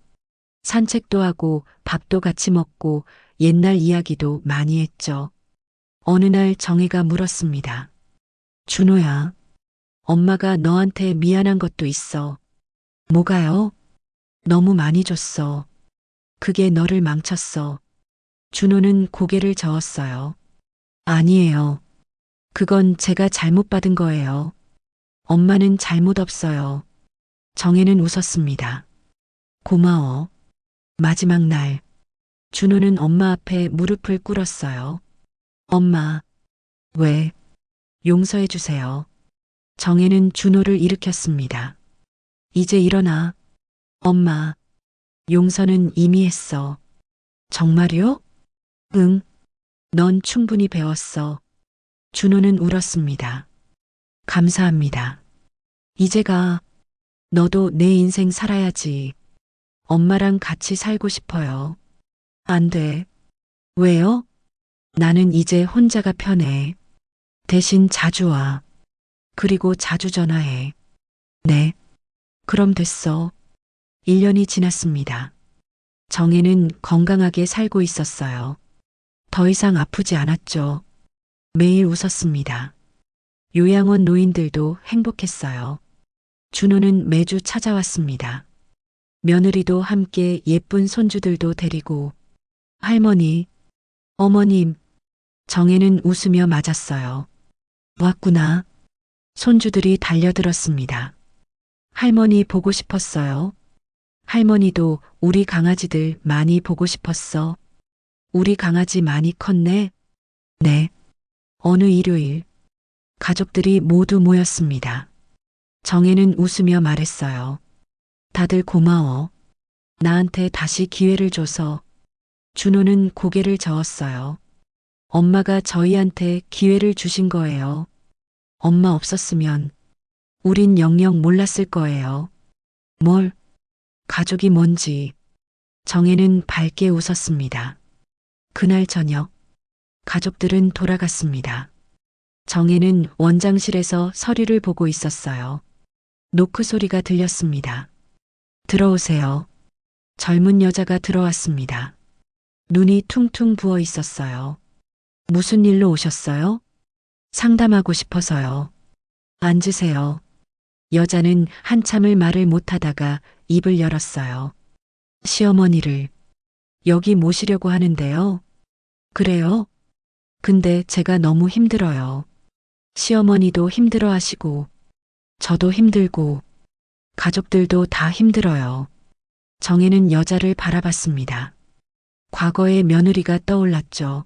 산책도 하고 밥도 같이 먹고 옛날 이야기도 많이 했죠. 어느 날 정혜가 물었습니다. 준호야, 엄마가 너한테 미안한 것도 있어. 뭐가요? 너무 많이 줬어. 그게 너를 망쳤어. 준호는 고개를 저었어요. 아니에요. 그건 제가 잘못 받은 거예요. 엄마는 잘못 없어요. 정혜는 웃었습니다. 고마워. 마지막 날, 준호는 엄마 앞에 무릎을 꿇었어요. 엄마, 왜? 용서해 주세요. 정혜는 준호를 일으켰습니다. 이제 일어나. 엄마, 용서는 이미 했어. 정말요? 응, 넌 충분히 배웠어. 준호는 울었습니다. 감사합니다. 이제 가. 너도 내 인생 살아야지. 엄마랑 같이 살고 싶어요. 안 돼. 왜요? 나는 이제 혼자가 편해. 대신 자주 와. 그리고 자주 전화해. 네. 그럼 됐어. 1년이 지났습니다. 정혜는 건강하게 살고 있었어요. 더 이상 아프지 않았죠. 매일 웃었습니다. 요양원 노인들도 행복했어요. 준호는 매주 찾아왔습니다. 며느리도 함께 예쁜 손주들도 데리고 할머니, 어머님, 정혜는 웃으며 맞았어요. 왔구나. 손주들이 달려들었습니다. 할머니 보고 싶었어요. 할머니도 우리 강아지들 많이 보고 싶었어. 우리 강아지 많이 컸네. 네. 어느 일요일, 가족들이 모두 모였습니다. 정혜는 웃으며 말했어요. 다들 고마워. 나한테 다시 기회를 줘서. 준호는 고개를 저었어요. 엄마가 저희한테 기회를 주신 거예요. 엄마 없었으면 우린 영영 몰랐을 거예요. 뭘? 가족이 뭔지. 정혜는 밝게 웃었습니다. 그날 저녁, 가족들은 돌아갔습니다. 정혜는 원장실에서 서류를 보고 있었어요. 노크 소리가 들렸습니다. 들어오세요. 젊은 여자가 들어왔습니다. 눈이 퉁퉁 부어 있었어요. 무슨 일로 오셨어요? 상담하고 싶어서요. 앉으세요. 여자는 한참을 말을 못하다가 입을 열었어요. 시어머니를 여기 모시려고 하는데요. 그래요? 근데 제가 너무 힘들어요. 시어머니도 힘들어 하시고, 저도 힘들고, 가족들도 다 힘들어요. 정혜는 여자를 바라봤습니다. 과거의 며느리가 떠올랐죠.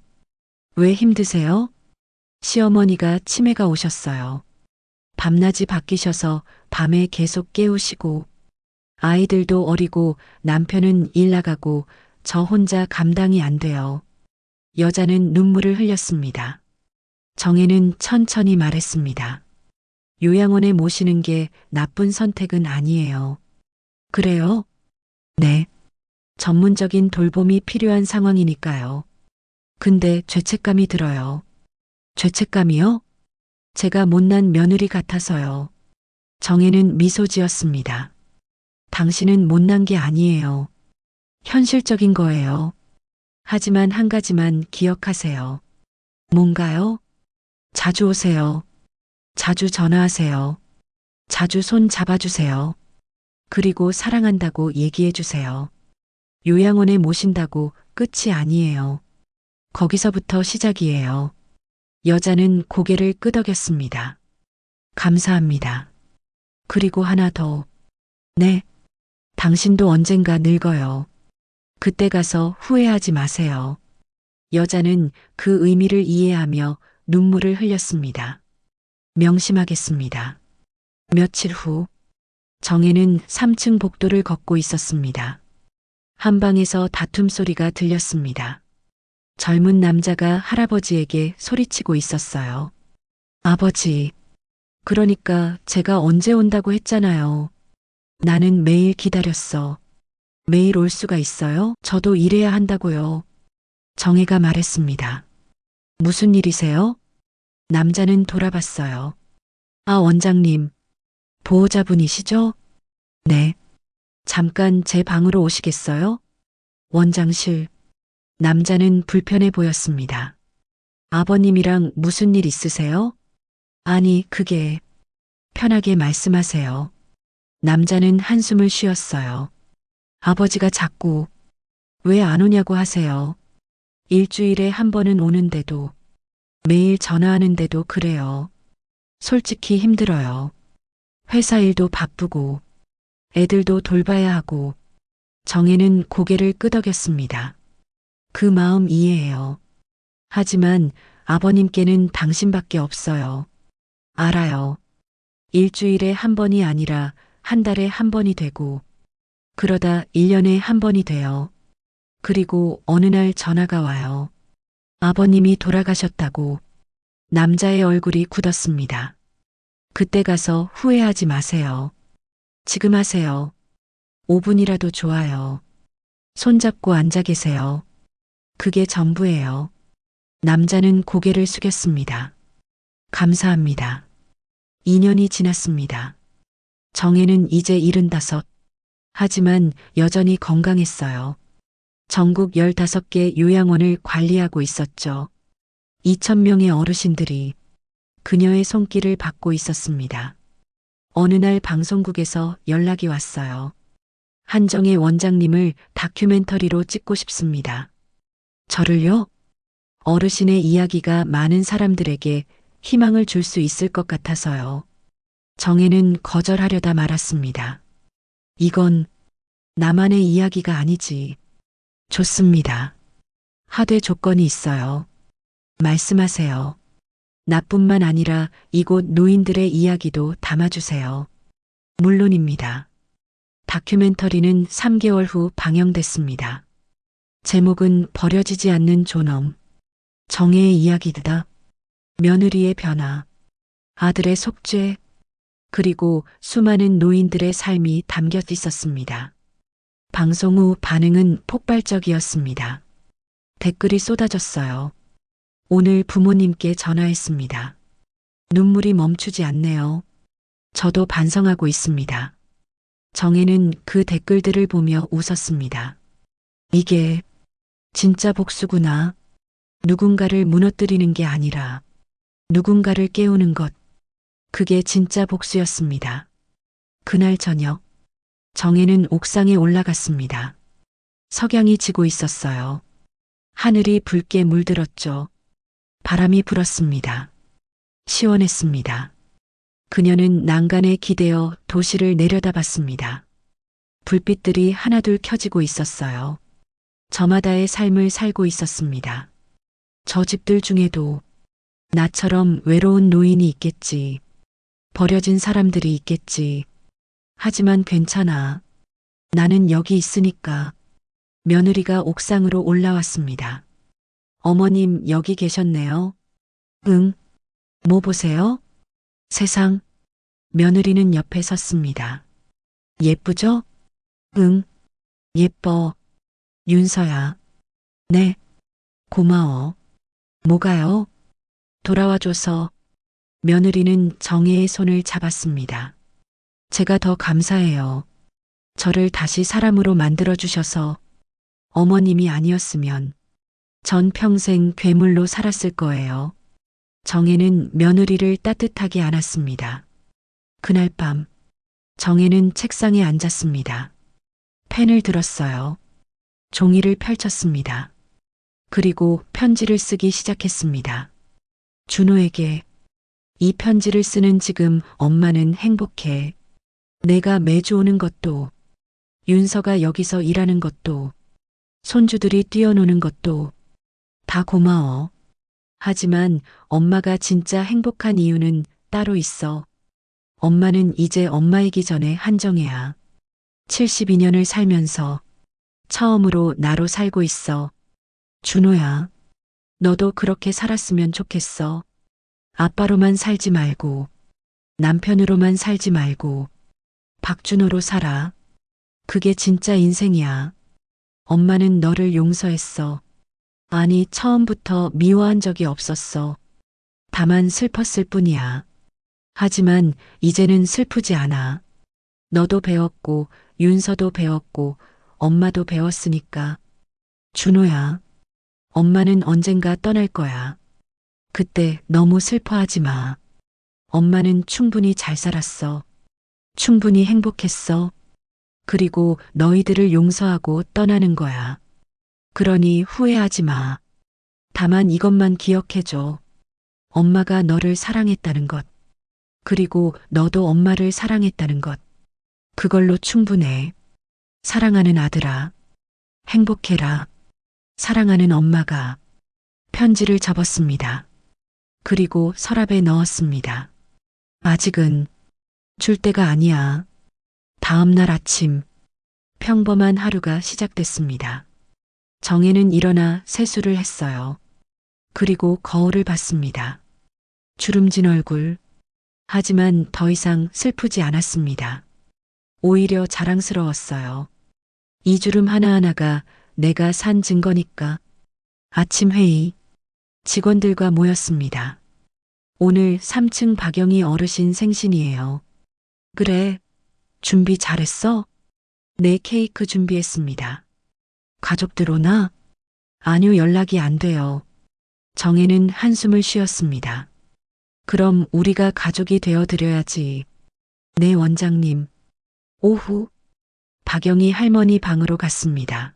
왜 힘드세요? 시어머니가 치매가 오셨어요. 밤낮이 바뀌셔서 밤에 계속 깨우시고, 아이들도 어리고 남편은 일 나가고 저 혼자 감당이 안 돼요. 여자는 눈물을 흘렸습니다. 정혜는 천천히 말했습니다. 요양원에 모시는 게 나쁜 선택은 아니에요. 그래요? 네. 전문적인 돌봄이 필요한 상황이니까요. 근데 죄책감이 들어요. 죄책감이요? 제가 못난 며느리 같아서요. 정혜는 미소 지었습니다. 당신은 못난 게 아니에요. 현실적인 거예요. 하지만 한 가지만 기억하세요. 뭔가요? 자주 오세요. 자주 전화하세요. 자주 손 잡아주세요. 그리고 사랑한다고 얘기해주세요. 요양원에 모신다고 끝이 아니에요. 거기서부터 시작이에요. 여자는 고개를 끄덕였습니다. 감사합니다. 그리고 하나 더. 네. 당신도 언젠가 늙어요. 그때 가서 후회하지 마세요. 여자는 그 의미를 이해하며 눈물을 흘렸습니다. 명심하겠습니다. 며칠 후, 정혜는 3층 복도를 걷고 있었습니다. 한방에서 다툼 소리가 들렸습니다. 젊은 남자가 할아버지에게 소리치고 있었어요. 아버지, 그러니까 제가 언제 온다고 했잖아요. 나는 매일 기다렸어. 매일 올 수가 있어요? 저도 일해야 한다고요. 정혜가 말했습니다. 무슨 일이세요? 남자는 돌아봤어요. 아, 원장님. 보호자분이시죠? 네. 잠깐 제 방으로 오시겠어요? 원장실. 남자는 불편해 보였습니다. 아버님이랑 무슨 일 있으세요? 아니, 그게 편하게 말씀하세요. 남자는 한숨을 쉬었어요. 아버지가 자꾸 왜 안 오냐고 하세요. 일주일에 한 번은 오는데도 매일 전화하는데도 그래요. 솔직히 힘들어요. 회사 일도 바쁘고 애들도 돌봐야 하고. 정혜는 고개를 끄덕였습니다. 그 마음 이해해요. 하지만 아버님께는 당신밖에 없어요. 알아요. 일주일에 한 번이 아니라 한 달에 한 번이 되고, 그러다 1년에 한 번이 돼요. 그리고 어느 날 전화가 와요. 아버님이 돌아가셨다고. 남자의 얼굴이 굳었습니다. 그때 가서 후회하지 마세요. 지금 하세요. 5분이라도 좋아요. 손잡고 앉아 계세요. 그게 전부예요. 남자는 고개를 숙였습니다. 감사합니다. 2년이 지났습니다. 정혜는 이제 75. 하지만 여전히 건강했어요. 전국 15개 요양원을 관리하고 있었죠. 2,000명의 어르신들이 그녀의 손길을 받고 있었습니다. 어느 날 방송국에서 연락이 왔어요. 한정혜 원장님을 다큐멘터리로 찍고 싶습니다. 저를요? 어르신의 이야기가 많은 사람들에게 희망을 줄 수 있을 것 같아서요. 정혜는 거절하려다 말았습니다. 이건 나만의 이야기가 아니지. 좋습니다. 하되 조건이 있어요. 말씀하세요. 나뿐만 아니라 이곳 노인들의 이야기도 담아주세요. 물론입니다. 다큐멘터리는 3개월 후 방영됐습니다. 제목은 버려지지 않는 존엄. 정혜의 이야기다. 며느리의 변화. 아들의 속죄. 그리고 수많은 노인들의 삶이 담겨 있었습니다. 방송 후 반응은 폭발적이었습니다. 댓글이 쏟아졌어요. 오늘 부모님께 전화했습니다. 눈물이 멈추지 않네요. 저도 반성하고 있습니다. 정혜는 그 댓글들을 보며 웃었습니다. 이게 진짜 복수구나. 누군가를 무너뜨리는 게 아니라 누군가를 깨우는 것. 그게 진짜 복수였습니다. 그날 저녁, 정혜는 옥상에 올라갔습니다. 석양이 지고 있었어요. 하늘이 붉게 물들었죠. 바람이 불었습니다. 시원했습니다. 그녀는 난간에 기대어 도시를 내려다봤습니다. 불빛들이 하나둘 켜지고 있었어요. 저마다의 삶을 살고 있었습니다. 저 집들 중에도 나처럼 외로운 노인이 있겠지. 버려진 사람들이 있겠지. 하지만 괜찮아. 나는 여기 있으니까. 며느리가 옥상으로 올라왔습니다. 어머님 여기 계셨네요. 응. 뭐 보세요? 세상. 며느리는 옆에 섰습니다. 예쁘죠? 응. 예뻐. 윤서야. 네. 고마워. 뭐가요? 돌아와줘서. 며느리는 정혜의 손을 잡았습니다. 제가 더 감사해요. 저를 다시 사람으로 만들어주셔서. 어머님이 아니었으면 전 평생 괴물로 살았을 거예요. 정혜는 며느리를 따뜻하게 안았습니다. 그날 밤, 정혜는 책상에 앉았습니다. 펜을 들었어요. 종이를 펼쳤습니다. 그리고 편지를 쓰기 시작했습니다. 준호에게 이 편지를 쓰는 지금 엄마는 행복해. 내가 매주 오는 것도, 윤서가 여기서 일하는 것도, 손주들이 뛰어노는 것도 다 고마워. 하지만 엄마가 진짜 행복한 이유는 따로 있어. 엄마는 이제 엄마이기 전에 한정혜야. 72년을 살면서 처음으로 나로 살고 있어. 준호야, 너도 그렇게 살았으면 좋겠어. 아빠로만 살지 말고, 남편으로만 살지 말고, 박준호로 살아. 그게 진짜 인생이야. 엄마는 너를 용서했어. 아니, 처음부터 미워한 적이 없었어. 다만 슬펐을 뿐이야. 하지만 이제는 슬프지 않아. 너도 배웠고, 윤서도 배웠고, 엄마도 배웠으니까. 준호야, 엄마는 언젠가 떠날 거야. 그때 너무 슬퍼하지 마. 엄마는 충분히 잘 살았어. 충분히 행복했어. 그리고 너희들을 용서하고 떠나는 거야. 그러니 후회하지 마. 다만 이것만 기억해줘. 엄마가 너를 사랑했다는 것. 그리고 너도 엄마를 사랑했다는 것. 그걸로 충분해. 사랑하는 아들아. 행복해라. 사랑하는 엄마가 편지를 접었습니다. 그리고 서랍에 넣었습니다. 아직은 줄 때가 아니야. 다음 날 아침 평범한 하루가 시작됐습니다. 정혜는 일어나 세수를 했어요. 그리고 거울을 봤습니다. 주름진 얼굴. 하지만 더 이상 슬프지 않았습니다. 오히려 자랑스러웠어요. 이 주름 하나하나가 내가 산 증거니까. 아침 회의. 직원들과 모였습니다. 오늘 3층 박영희 어르신 생신이에요. 그래. 준비 잘했어? 네, 케이크 준비했습니다. 가족들 오나? 아니요, 연락이 안 돼요. 정혜는 한숨을 쉬었습니다. 그럼 우리가 가족이 되어 드려야지. 네, 원장님. 오후 박영희 할머니 방으로 갔습니다.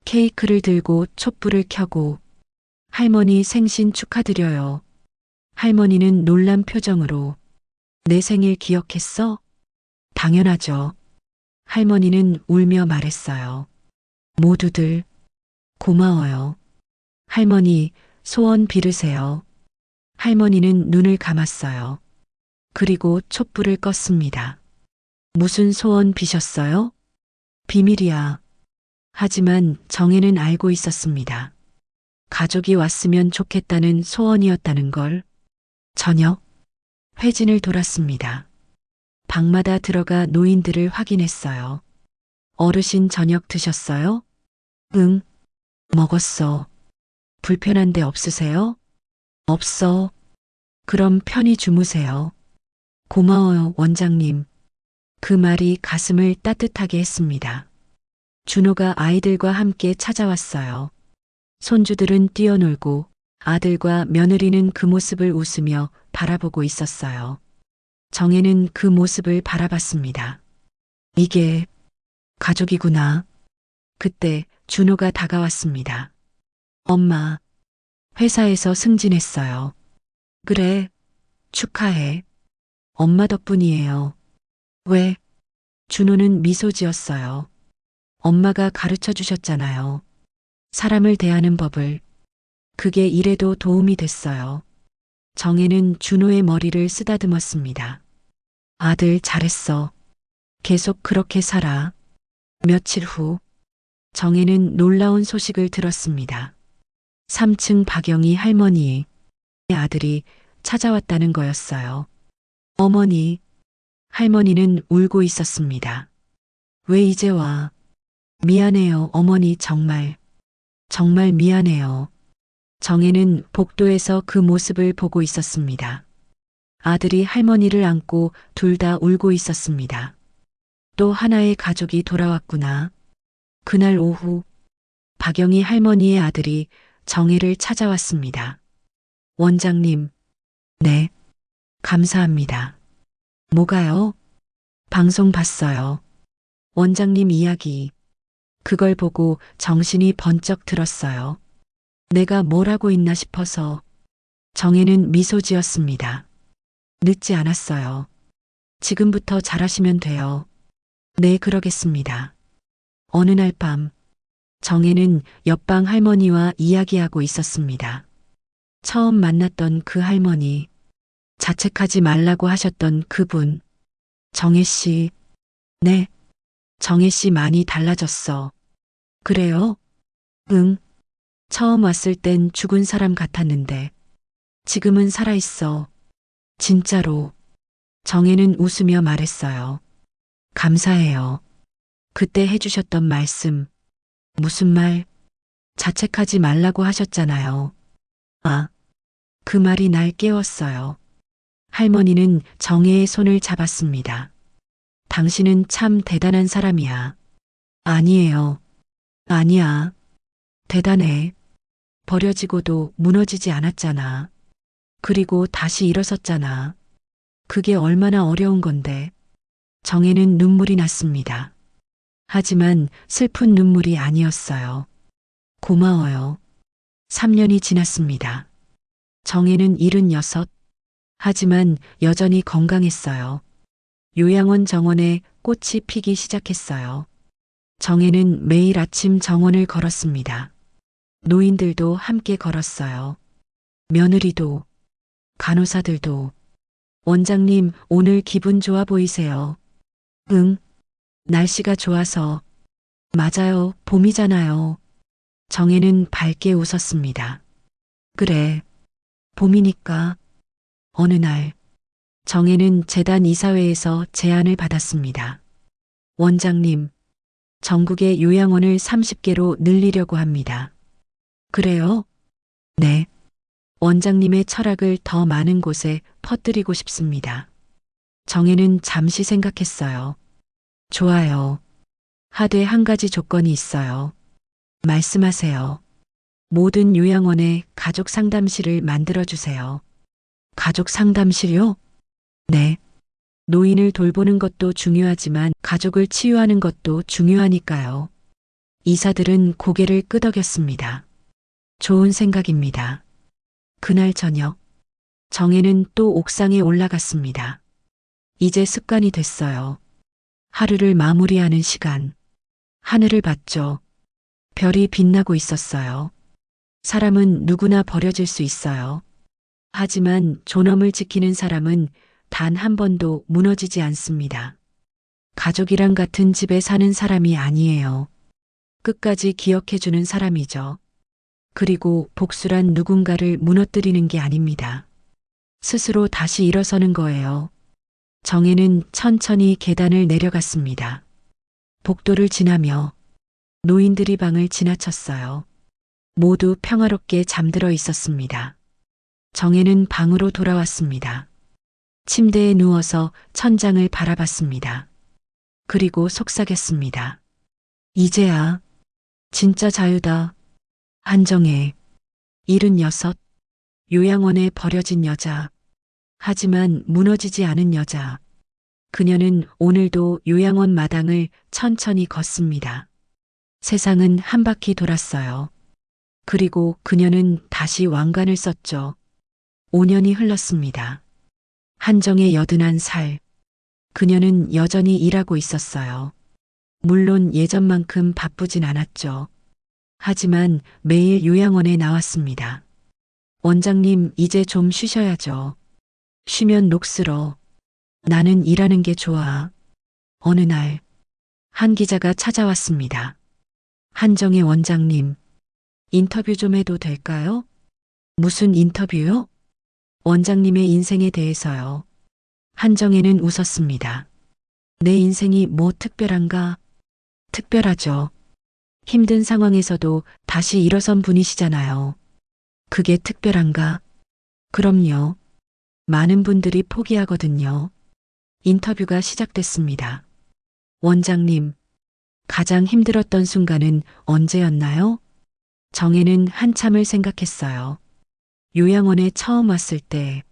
케이크를 들고 촛불을 켜고 할머니 생신 축하드려요. 할머니는 놀란 표정으로 내 생일 기억했어? 당연하죠. 할머니는 울며 말했어요. 모두들 고마워요. 할머니 소원 빌으세요. 할머니는 눈을 감았어요. 그리고 촛불을 껐습니다. 무슨 소원 비셨어요? 비밀이야. 하지만 정혜는 알고 있었습니다. 가족이 왔으면 좋겠다는 소원이었다는 걸. 저녁 회진을 돌았습니다. 방마다 들어가 노인들을 확인했어요. 어르신 저녁 드셨어요? 응, 먹었어. 불편한 데 없으세요? 없어. 그럼 편히 주무세요. 고마워요, 원장님. 그 말이 가슴을 따뜻하게 했습니다. 준호가 아이들과 함께 찾아왔어요. 손주들은 뛰어놀고 아들과 며느리는 그 모습을 웃으며 바라보고 있었어요. 정혜는 그 모습을 바라봤습니다. 이게 가족이구나. 그때 준호가 다가왔습니다. 엄마, 회사에서 승진했어요. 그래, 축하해. 엄마 덕분이에요. 왜? 준호는 미소 지었어요. 엄마가 가르쳐 주셨잖아요. 사람을 대하는 법을. 그게 일에도 도움이 됐어요. 정혜는 준호의 머리를 쓰다듬었습니다. 아들 잘했어. 계속 그렇게 살아. 며칠 후 정혜는 놀라운 소식을 들었습니다. 3층 박영희 할머니의 아들이 찾아왔다는 거였어요. 어머니, 할머니는 울고 있었습니다. 왜 이제 와? 미안해요, 어머니 정말. 정말 미안해요. 정혜는 복도에서 그 모습을 보고 있었습니다. 아들이 할머니를 안고 둘 다 울고 있었습니다. 또 하나의 가족이 돌아왔구나. 그날 오후 박영희 할머니의 아들이 정혜를 찾아왔습니다. 원장님, 네, 감사합니다. 뭐가요? 방송 봤어요. 원장님 이야기. 그걸 보고 정신이 번쩍 들었어요. 내가 뭘 하고 있나 싶어서. 정혜는 미소 지었습니다. 늦지 않았어요. 지금부터 잘하시면 돼요. 네, 그러겠습니다. 어느 날 밤, 정혜는 옆방 할머니와 이야기하고 있었습니다. 처음 만났던 그 할머니, 자책하지 말라고 하셨던 그분. 정혜 씨. 네, 정혜 씨 많이 달라졌어. 그래요? 응. 처음 왔을 땐 죽은 사람 같았는데, 지금은 살아있어. 진짜로. 정혜는 웃으며 말했어요. 감사해요. 그때 해주셨던 말씀. 무슨 말? 자책하지 말라고 하셨잖아요. 아, 그 말이 날 깨웠어요. 할머니는 정혜의 손을 잡았습니다. 당신은 참 대단한 사람이야. 아니에요. 아니야. 대단해. 버려지고도 무너지지 않았잖아. 그리고 다시 일어섰잖아. 그게 얼마나 어려운 건데. 정혜는 눈물이 났습니다. 하지만 슬픈 눈물이 아니었어요. 고마워요. 3년이 지났습니다. 정혜는 76. 하지만 여전히 건강했어요. 요양원 정원에 꽃이 피기 시작했어요. 정혜는 매일 아침 정원을 걸었습니다. 노인들도 함께 걸었어요. 며느리도, 간호사들도. 원장님, 오늘 기분 좋아 보이세요? 응, 날씨가 좋아서. 맞아요, 봄이잖아요. 정혜는 밝게 웃었습니다. 그래, 봄이니까. 어느 날, 정혜는 재단 이사회에서 제안을 받았습니다. 원장님, 전국의 요양원을 30개로 늘리려고 합니다. 그래요? 네. 원장님의 철학을 더 많은 곳에 퍼뜨리고 싶습니다. 정혜는 잠시 생각했어요. 좋아요. 하되 한 가지 조건이 있어요. 말씀하세요. 모든 요양원에 가족 상담실을 만들어주세요. 가족 상담실요? 네. 노인을 돌보는 것도 중요하지만 가족을 치유하는 것도 중요하니까요. 이사들은 고개를 끄덕였습니다. 좋은 생각입니다. 그날 저녁, 정혜는 또 옥상에 올라갔습니다. 이제 습관이 됐어요. 하루를 마무리하는 시간. 하늘을 봤죠. 별이 빛나고 있었어요. 사람은 누구나 버려질 수 있어요. 하지만 존엄을 지키는 사람은 단 한 번도 무너지지 않습니다. 가족이랑 같은 집에 사는 사람이 아니에요. 끝까지 기억해주는 사람이죠. 그리고 복수란 누군가를 무너뜨리는 게 아닙니다. 스스로 다시 일어서는 거예요. 정혜는 천천히 계단을 내려갔습니다. 복도를 지나며 노인들이 방을 지나쳤어요. 모두 평화롭게 잠들어 있었습니다. 정혜는 방으로 돌아왔습니다. 침대에 누워서 천장을 바라봤습니다. 그리고 속삭였습니다. 이제야 진짜 자유다. 한정혜, 76, 요양원에 버려진 여자. 하지만 무너지지 않은 여자. 그녀는 오늘도 요양원 마당을 천천히 걷습니다. 세상은 한 바퀴 돌았어요. 그리고 그녀는 다시 왕관을 썼죠. 5년이 흘렀습니다. 한정의 81살. 그녀는 여전히 일하고 있었어요. 물론 예전만큼 바쁘진 않았죠. 하지만 매일 요양원에 나왔습니다. 원장님, 이제 좀 쉬셔야죠. 쉬면 녹슬어. 나는 일하는 게 좋아. 어느 날, 한 기자가 찾아왔습니다. 한정의 원장님, 인터뷰 좀 해도 될까요? 무슨 인터뷰요? 원장님의 인생에 대해서요. 한정혜는 웃었습니다. 내 인생이 뭐 특별한가? 특별하죠. 힘든 상황에서도 다시 일어선 분이시잖아요. 그게 특별한가? 그럼요. 많은 분들이 포기하거든요. 인터뷰가 시작됐습니다. 원장님, 가장 힘들었던 순간은 언제였나요? 정혜는 한참을 생각했어요. 요양원에 처음 왔을 때,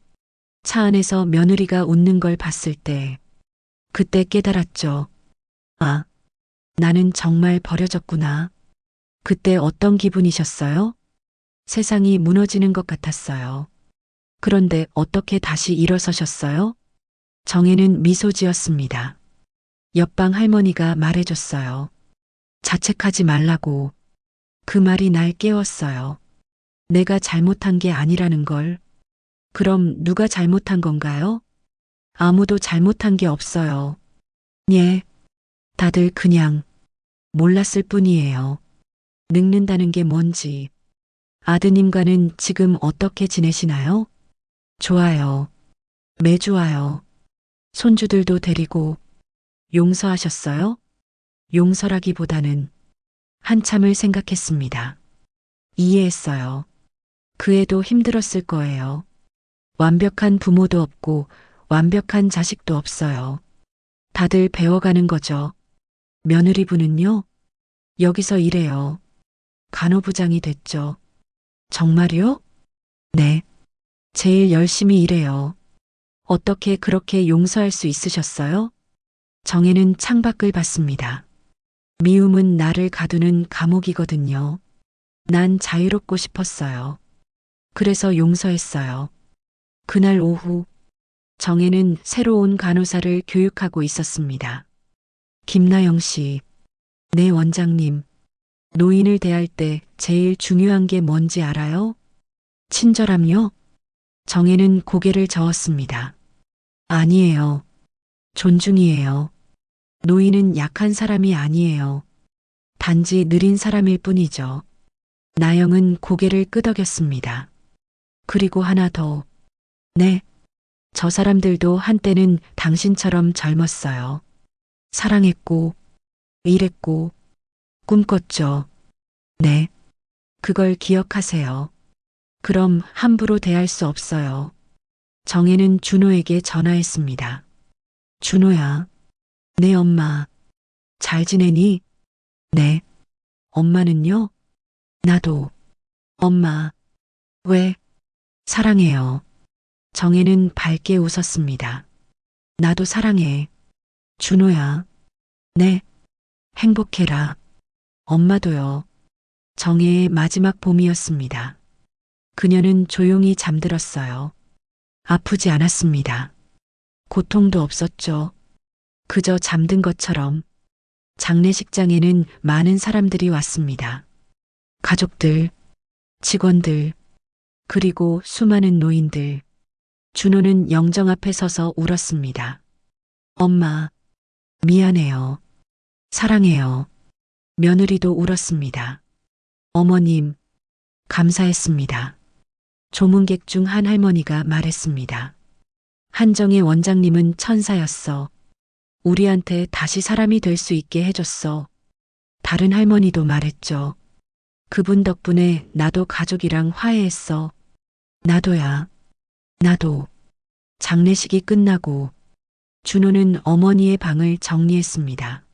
차 안에서 며느리가 웃는 걸 봤을 때, 그때 깨달았죠. 아, 나는 정말 버려졌구나. 그때 어떤 기분이셨어요? 세상이 무너지는 것 같았어요. 그런데 어떻게 다시 일어서셨어요? 정혜는 미소 지었습니다. 옆방 할머니가 말해줬어요. 자책하지 말라고. 그 말이 날 깨웠어요. 내가 잘못한 게 아니라는 걸. 그럼 누가 잘못한 건가요? 아무도 잘못한 게 없어요. 예. 다들 그냥 몰랐을 뿐이에요. 늙는다는 게 뭔지. 아드님과는 지금 어떻게 지내시나요? 좋아요. 매주 와요. 손주들도 데리고. 용서하셨어요? 용서라기보다는 한참을 생각했습니다. 이해했어요. 그 애도 힘들었을 거예요. 완벽한 부모도 없고 완벽한 자식도 없어요. 다들 배워가는 거죠. 며느리분은요? 여기서 일해요. 간호부장이 됐죠. 정말요? 네. 제일 열심히 일해요. 어떻게 그렇게 용서할 수 있으셨어요? 정혜는 창밖을 봤습니다. 미움은 나를 가두는 감옥이거든요. 난 자유롭고 싶었어요. 그래서 용서했어요. 그날 오후 정혜는 새로운 간호사를 교육하고 있었습니다. 김나영 씨, 네 원장님, 노인을 대할 때 제일 중요한 게 뭔지 알아요? 친절함요? 정혜는 고개를 저었습니다. 아니에요. 존중이에요. 노인은 약한 사람이 아니에요. 단지 느린 사람일 뿐이죠. 나영은 고개를 끄덕였습니다. 그리고 하나 더. 네. 저 사람들도 한때는 당신처럼 젊었어요. 사랑했고, 일했고, 꿈꿨죠. 네. 그걸 기억하세요. 그럼 함부로 대할 수 없어요. 정혜는 준호에게 전화했습니다. 준호야. 네, 엄마. 잘 지내니? 네. 엄마는요? 나도. 엄마. 왜? 사랑해요. 정혜는 밝게 웃었습니다. 나도 사랑해. 준호야. 네. 행복해라. 엄마도요. 정혜의 마지막 봄이었습니다. 그녀는 조용히 잠들었어요. 아프지 않았습니다. 고통도 없었죠. 그저 잠든 것처럼. 장례식장에는 많은 사람들이 왔습니다. 가족들, 직원들, 그리고 수많은 노인들. 준호는 영정 앞에 서서 울었습니다. 엄마, 미안해요. 사랑해요. 며느리도 울었습니다. 어머님, 감사했습니다. 조문객 중 한 할머니가 말했습니다. 한정의 원장님은 천사였어. 우리한테 다시 사람이 될 수 있게 해줬어. 다른 할머니도 말했죠. 그분 덕분에 나도 가족이랑 화해했어. 나도야. 나도. 장례식이 끝나고 준호는 어머니의 방을 정리했습니다.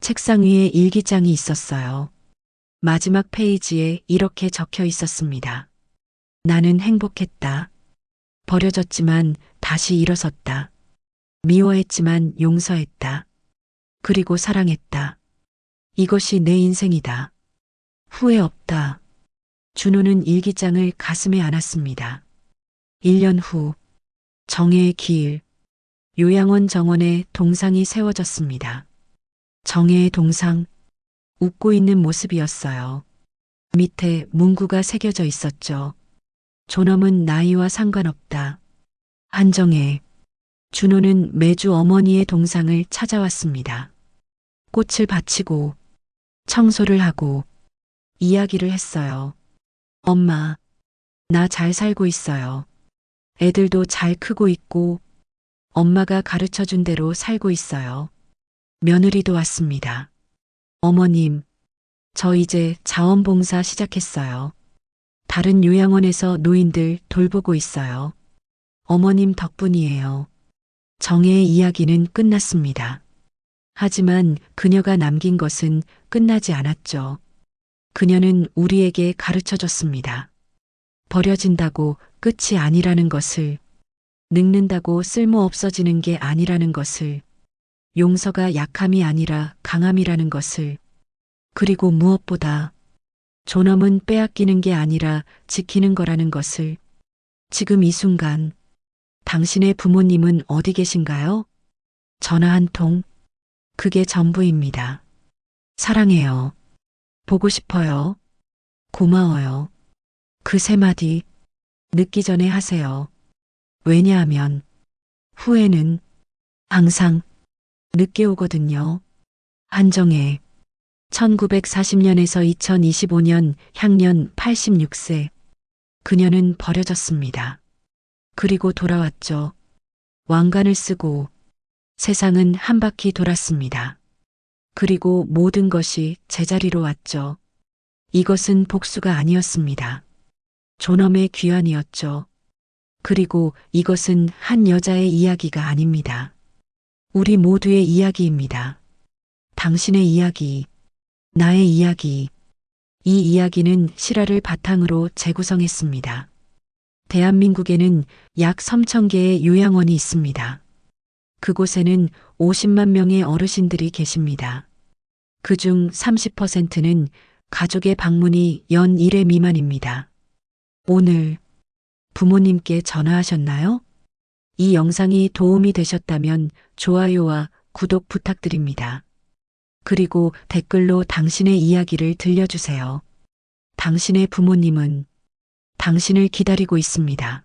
책상 위에 일기장이 있었어요. 마지막 페이지에 이렇게 적혀 있었습니다. 나는 행복했다. 버려졌지만 다시 일어섰다. 미워했지만 용서했다. 그리고 사랑했다. 이것이 내 인생이다. 후회 없다. 준호는 일기장을 가슴에 안았습니다. 1년 후 정혜의 길, 요양원 정원에 동상이 세워졌습니다. 정혜의 동상, 웃고 있는 모습이었어요. 밑에 문구가 새겨져 있었죠. 존엄은 나이와 상관없다. 한정혜. 준호는 매주 어머니의 동상을 찾아왔습니다. 꽃을 바치고 청소를 하고 이야기를 했어요. 엄마, 나 잘 살고 있어요. 애들도 잘 크고 있고 엄마가 가르쳐 준 대로 살고 있어요. 며느리도 왔습니다. 어머님, 저 이제 자원봉사 시작했어요. 다른 요양원에서 노인들 돌보고 있어요. 어머님 덕분이에요. 정혜의 이야기는 끝났습니다. 하지만 그녀가 남긴 것은 끝나지 않았죠. 그녀는 우리에게 가르쳐 줬습니다. 버려진다고 끝이 아니라는 것을, 늙는다고 쓸모 없어지는 게 아니라는 것을, 용서가 약함이 아니라 강함이라는 것을, 그리고 무엇보다 존엄은 빼앗기는 게 아니라 지키는 거라는 것을. 지금 이 순간 당신의 부모님은 어디 계신가요? 전화 한 통. 그게 전부입니다. 사랑해요. 보고 싶어요. 고마워요. 그 세 마디 늦기 전에 하세요. 왜냐하면 후회는 항상 늦게 오거든요. 한정혜. 1940년에서 2025년 향년 86세. 그녀는 버려졌습니다. 그리고 돌아왔죠. 왕관을 쓰고 세상은 한 바퀴 돌았습니다. 그리고 모든 것이 제자리로 왔죠. 이것은 복수가 아니었습니다. 존엄의 귀환이었죠. 그리고 이것은 한 여자의 이야기가 아닙니다. 우리 모두의 이야기입니다. 당신의 이야기, 나의 이야기. 이 이야기는 실화를 바탕으로 재구성했습니다. 대한민국에는 약 3천 개의 요양원이 있습니다. 그곳에는 50만 명의 어르신들이 계십니다. 그중 30%는 가족의 방문이 연 1회 미만입니다. 오늘 부모님께 전화하셨나요? 이 영상이 도움이 되셨다면 좋아요와 구독 부탁드립니다. 그리고 댓글로 당신의 이야기를 들려주세요. 당신의 부모님은 당신을 기다리고 있습니다.